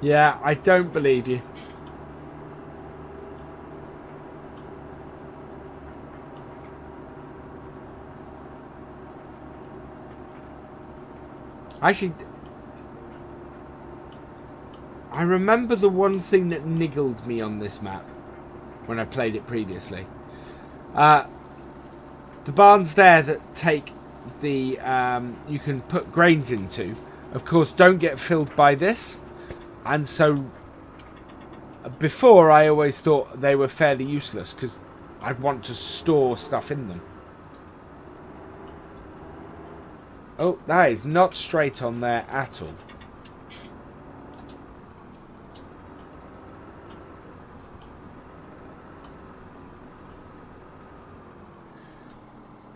Yeah, I don't believe you. Actually, I remember the one thing that niggled me on this map when I played it previously. The barns there that take the you can put grains into, of course, don't get filled by this. And so, before I always thought they were fairly useless because I'd want to store stuff in them. Oh, that is not straight on there at all.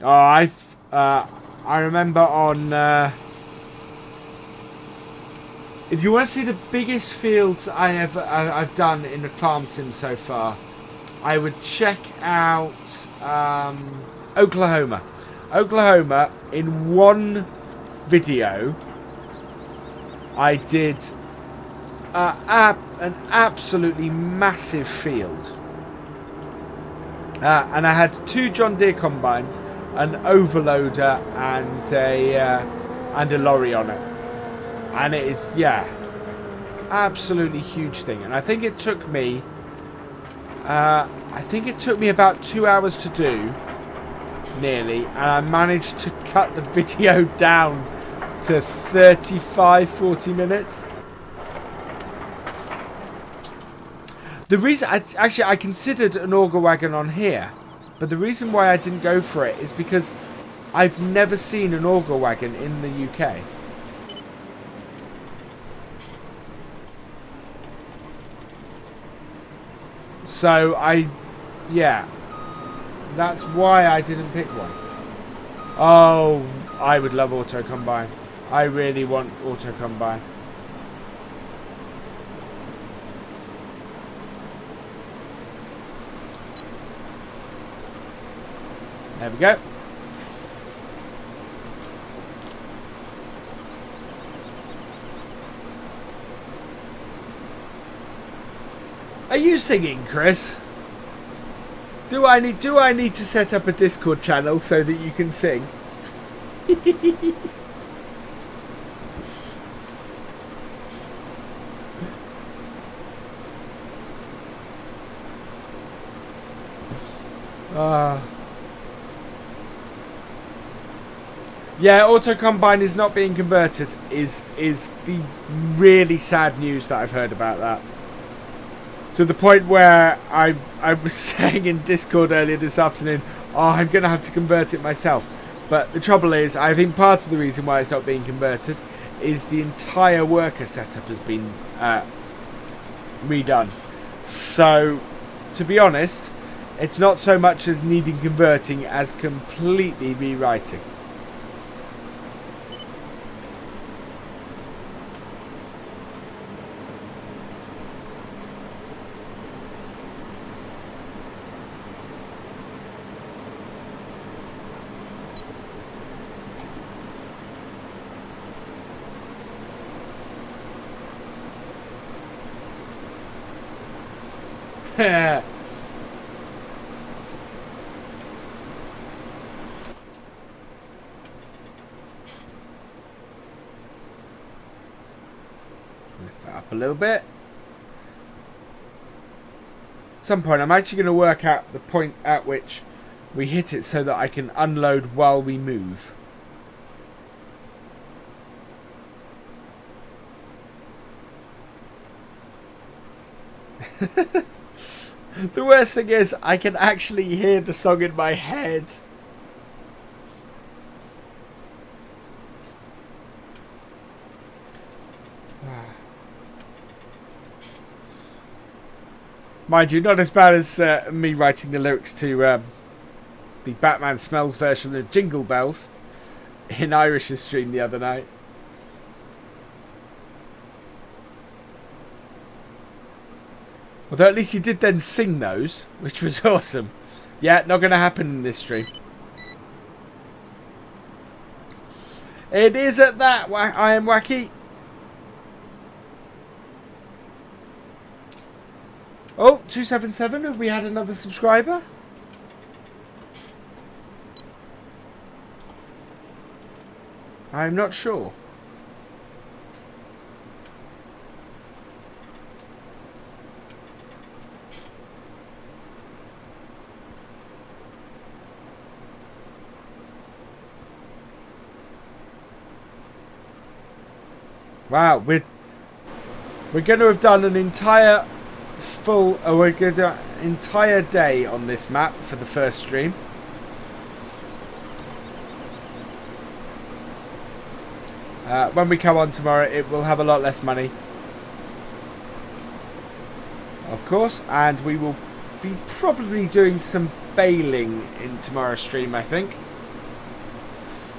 Oh, I remember on. If you want to see the biggest fields I've done in a farm sim so far, I would check out Oklahoma. Oklahoma, in one video, I did an absolutely massive field. And I had 2 John Deere combines, an overloader, and a lorry on it. And it is, yeah, absolutely huge thing. And I think it took me, about 2 hours to do, nearly. And I managed to cut the video down to 35, 40 minutes. The reason, I considered an auger wagon on here. But the reason why I didn't go for it is because I've never seen an auger wagon in the UK. So yeah, that's why I didn't pick one. Oh, I would love auto combine. I really want auto combine. There we go. Are you singing, Chris? Do I need to set up a Discord channel so that you can sing? Yeah, auto combine is not being converted is the really sad news that I've heard about that. To the point where I was saying in Discord earlier this afternoon, oh, I'm going to have to convert it myself. But the trouble is, I think part of the reason why it's not being converted is the entire worker setup has been redone. So, to be honest, it's not so much as needing converting as completely rewriting. Lift that up a little bit. At some point I'm actually going to work out the point at which we hit it so that I can unload while we move. The worst thing is I can actually hear the song in my head. Mind you, not as bad as me writing the lyrics to the Batman Smells version of Jingle Bells in Irish's stream the other night. Although at least you did then sing those, which was awesome. Yeah, not going to happen in this stream. It is at that. I am wacky. Oh, 277. Have we had another subscriber? I'm not sure. Wow, we're going to have done an entire we're going to do an entire day on this map for the first stream. When we come on tomorrow, it will have a lot less money, of course, and we will be probably doing some baling in tomorrow's stream, I think,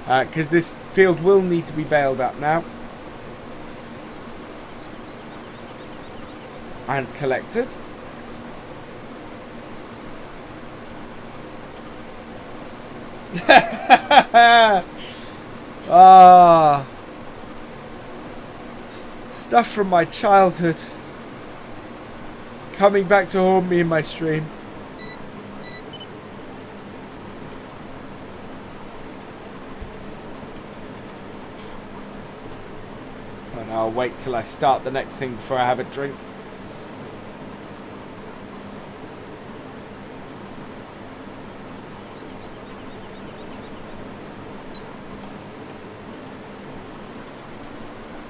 because this field will need to be baled up now and collected. Ah, stuff from my childhood coming back to haunt me in my stream. And I'll wait till I start the next thing before I have a drink.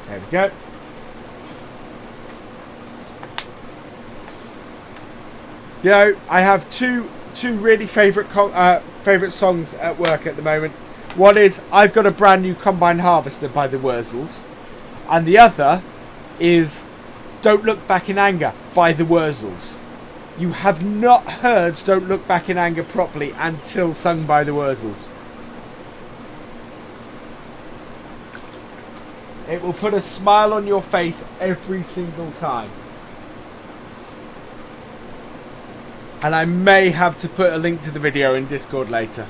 There we go. You know, I have two really favourite songs at work at the moment. One is I've got a brand new combine harvester by the Wurzels, and the other is Don't Look Back in Anger by the Wurzels. You have not heard Don't Look Back in Anger properly until sung by the Wurzels. It will put a smile on your face every single time. And I may have to put a link to the video in Discord later.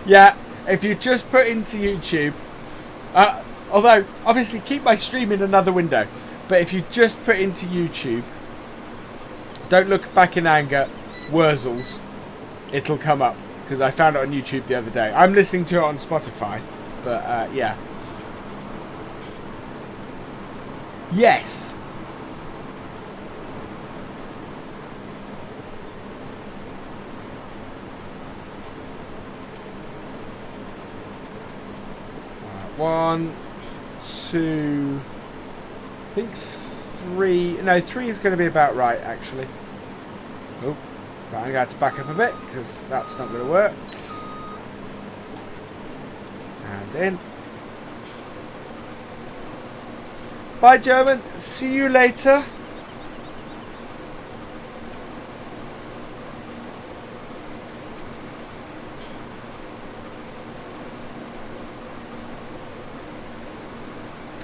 Yeah, if you just put into YouTube, although obviously keep my stream in another window, but if you just put into YouTube, Don't Look Back in Anger, Wurzels, it'll come up, because I found it on YouTube the other day. I'm listening to it on Spotify, but yeah. Yes. One, two, I think three. No, three is going to be about right, actually. Oh, right, I'm going to have to back up a bit because that's not going to work. And in. Bye, German. See you later.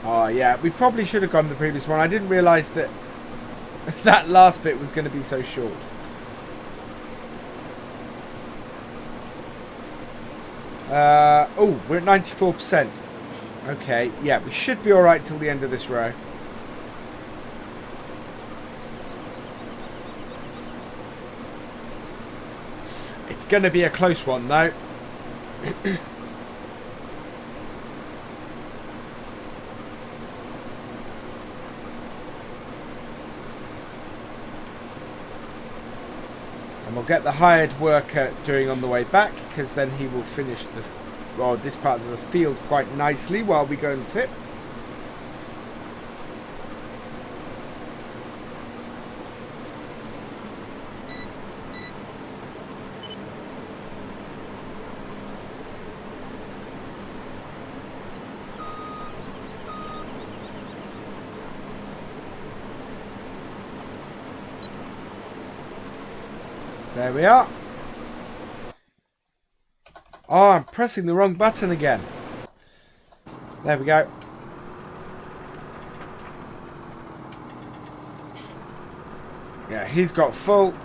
Oh yeah, we probably should have gone to the previous one. I didn't realise that that last bit was going to be so short. Oh, we're at 94%. Okay, yeah, we should be alright till the end of this row. It's going to be a close one though. And we'll get the hired worker doing on the way back, because then he will finish this part of the field quite nicely while we go and tip. There we are. Oh, I'm pressing the wrong button again. There we go. Yeah, he's got full.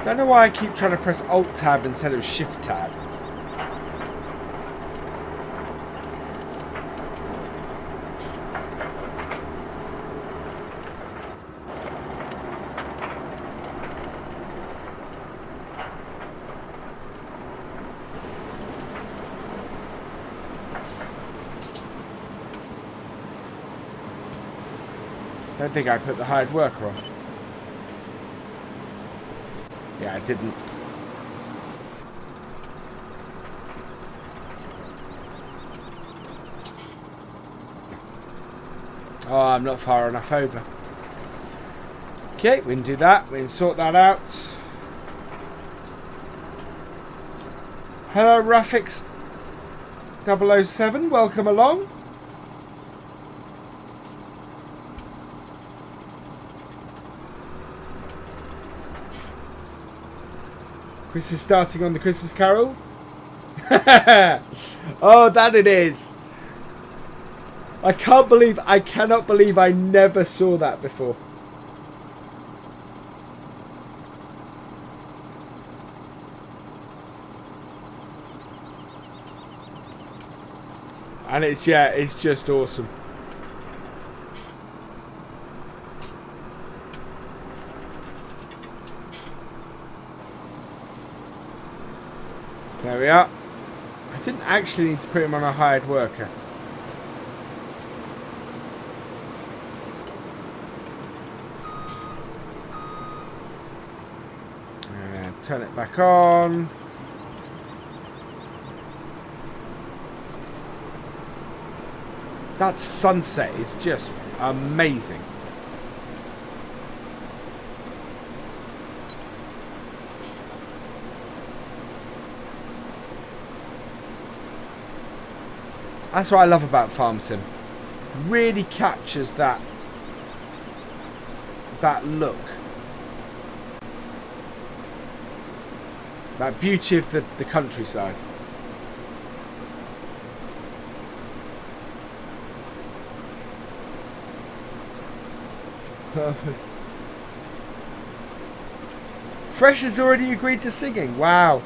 Don't know why I keep trying to press Alt Tab instead of Shift Tab. Don't think I put the hired worker on. Yeah, I didn't. Oh, I'm not far enough over. Okay, we can do that. We can sort that out. Hello, Rafix 007. Welcome along. Chris is starting on the Christmas Carol. Oh, that it is. I cannot believe I never saw that before. And it's just awesome. There we are. I didn't actually need to put him on a hired worker. And turn it back on. That sunset is just amazing. That's what I love about Farm Sim. Really captures that look. That beauty of the countryside. Perfect. Fresh has already agreed to singing. Wow.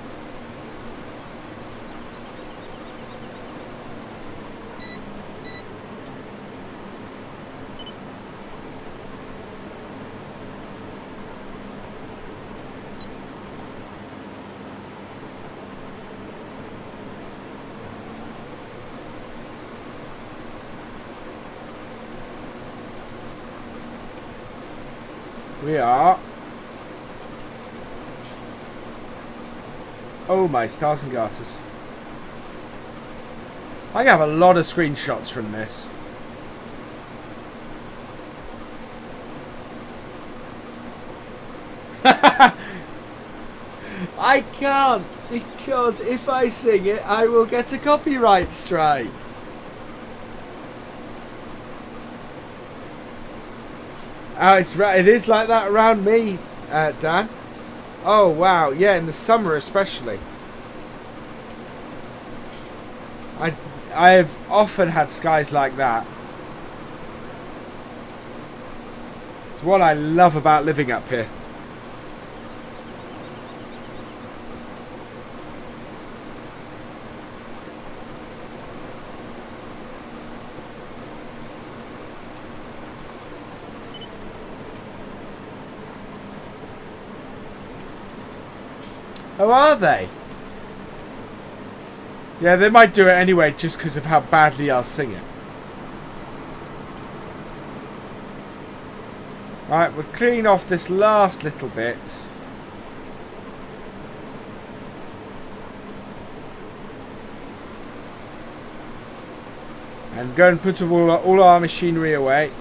We are. Oh my stars and garters. I have a lot of screenshots from this. I can't, because if I sing it, I will get a copyright strike. Oh, it is like that around me, Dan. Oh, wow. Yeah, in the summer especially. I've often had skies like that. It's what I love about living up here. Oh, are they? Yeah, they might do it anyway just because of how badly I'll sing it. Alright, we'll clean off this last little bit. And go and put all our machinery away.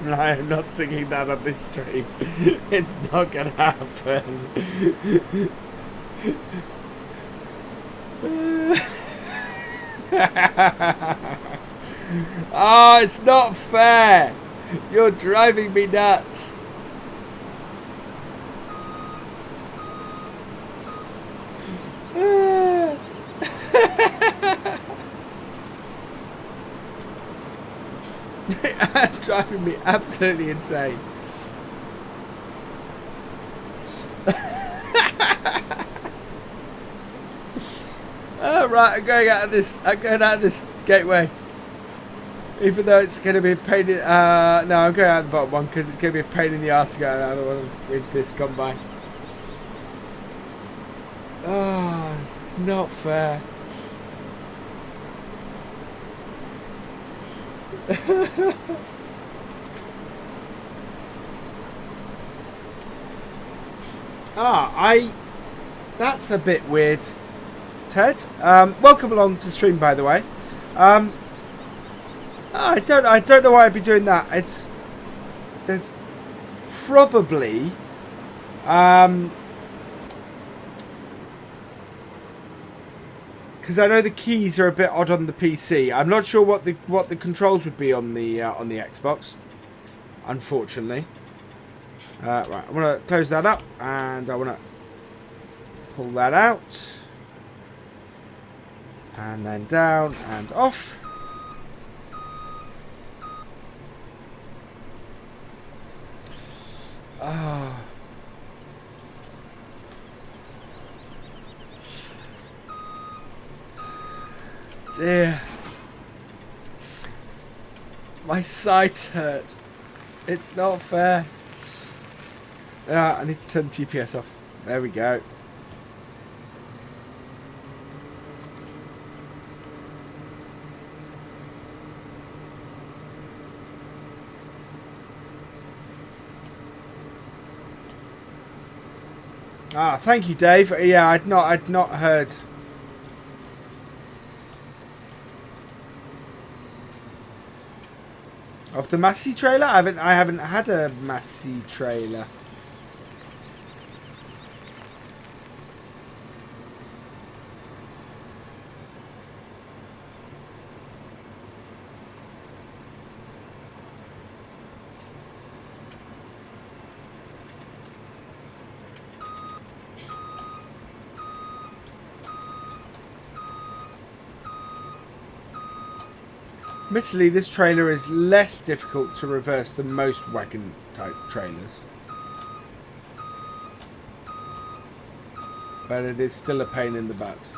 I am not singing that on this stream. It's not gonna happen. Oh, it's not fair. You're driving me nuts. Driving me absolutely insane. Oh, right, I'm going out of this. I'm going out of this gateway. Even though it's going to be a pain in... no, I'm going out of the bottom one because it's going to be a pain in the arse to go out of the other one with this gone by. Oh, it's not fair. That's a bit weird, Ted. Welcome along to the stream, by the way. I don't know why I'd be doing that. There's probably because I know the keys are a bit odd on the PC. I'm not sure what the controls would be on the Xbox, unfortunately. Right, I want to close that up and I want to pull that out and then down and off. Oh. Dear. My sides hurt. It's not fair. I need to turn the GPS off. There we go. Thank you, Dave. Yeah, I'd not heard. Of the Massey trailer? I haven't had a Massey trailer. Admittedly, this trailer is less difficult to reverse than most wagon type trailers, but it is still a pain in the butt.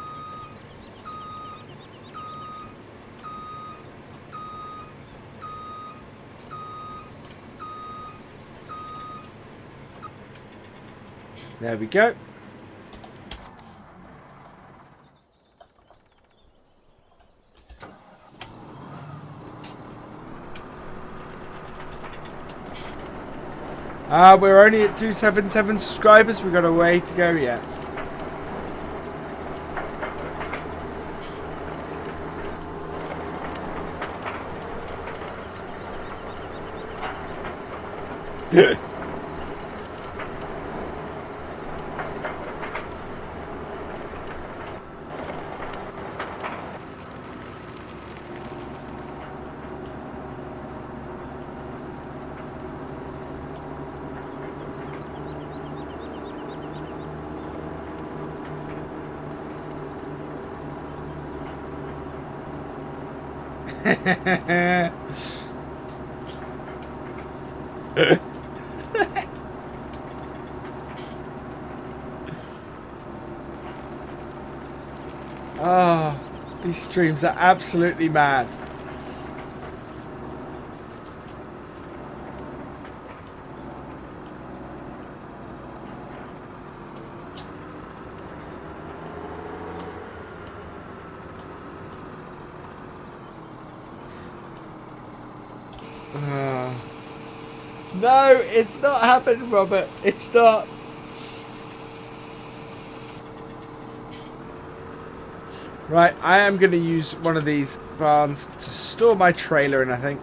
There we go. We're only at 277 subscribers. We've got a way to go yet. Oh, these streams are absolutely mad. No, it's not happening, Robert. It's not. Right, I am going to use one of these barns to store my trailer in, I think.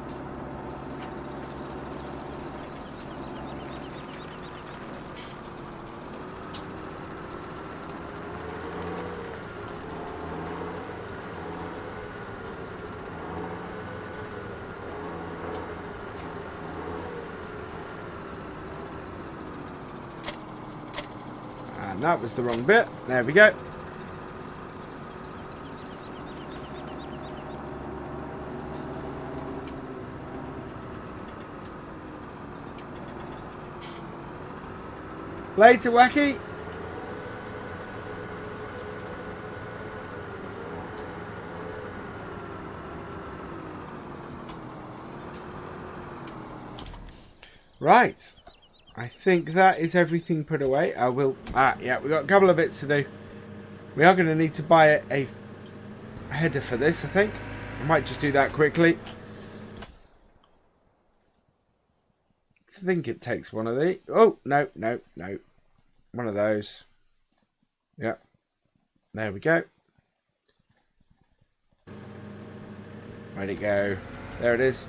And that was the wrong bit. There we go. Later, Wacky. Right. I think that is everything put away. I will... yeah, we've got a couple of bits to do. We are going to need to buy a header for this, I think. I might just do that quickly. I think it takes one of these. Oh, no, no, no. One of those. Yep. There we go. Where'd it go? There it is.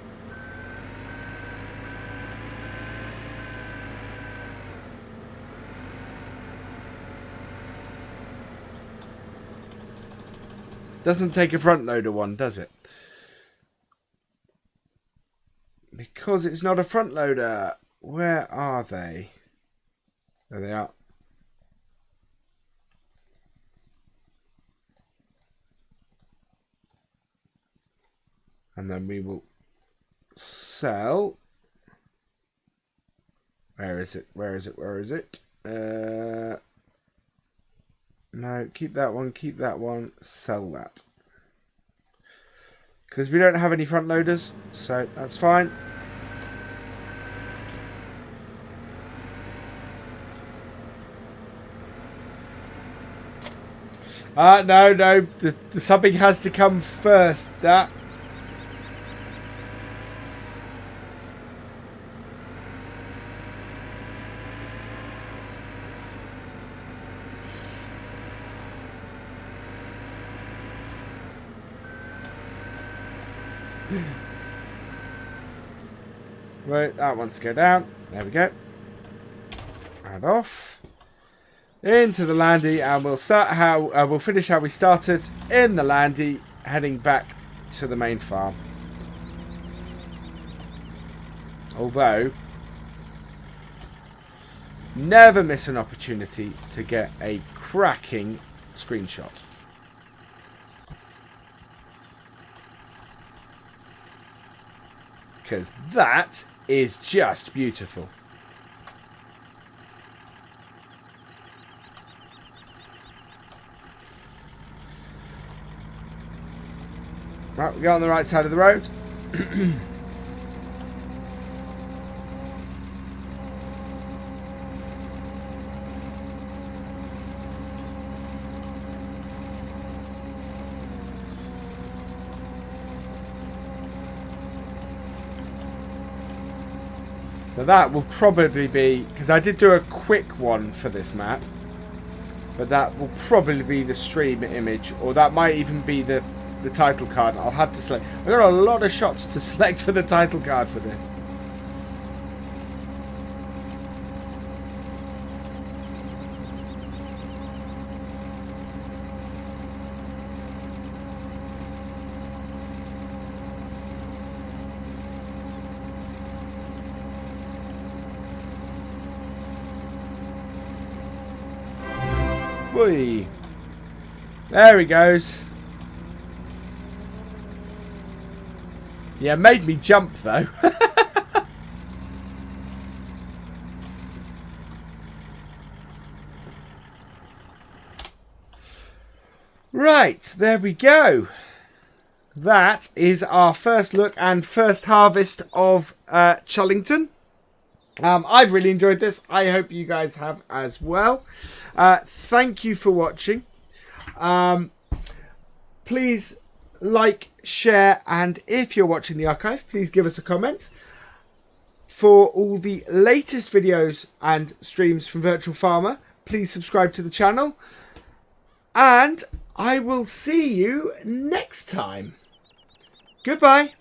Doesn't take a front loader one, does it? Because it's not a front loader. Where are they? There they are. And then we will sell. Where is it? Where is it? Where is it? No, keep that one, sell that. Because we don't have any front loaders, so that's fine. No, the subbing has to come first, that. Right, that one's go down. There we go. And off into the landy, and we'll start how we'll finish how we started in the landy, heading back to the main farm. Although, never miss an opportunity to get a cracking screenshot. Because that is just beautiful. Right, we go on the right side of the road. So that will probably be, because I did do a quick one for this map, but that will probably be the stream image, or that might even be the title card. I'll have to select. I've got a lot of shots to select for the title card for this. Whee. There he goes. Yeah, made me jump though. Right, there we go. That is our first look and first harvest of Chellington. I've really enjoyed this. I hope you guys have as well. Thank you for watching. Please like, share, and if you're watching the archive, please give us a comment. For all the latest videos and streams from Virtual Farmer, please subscribe to the channel. And I will see you next time. Goodbye.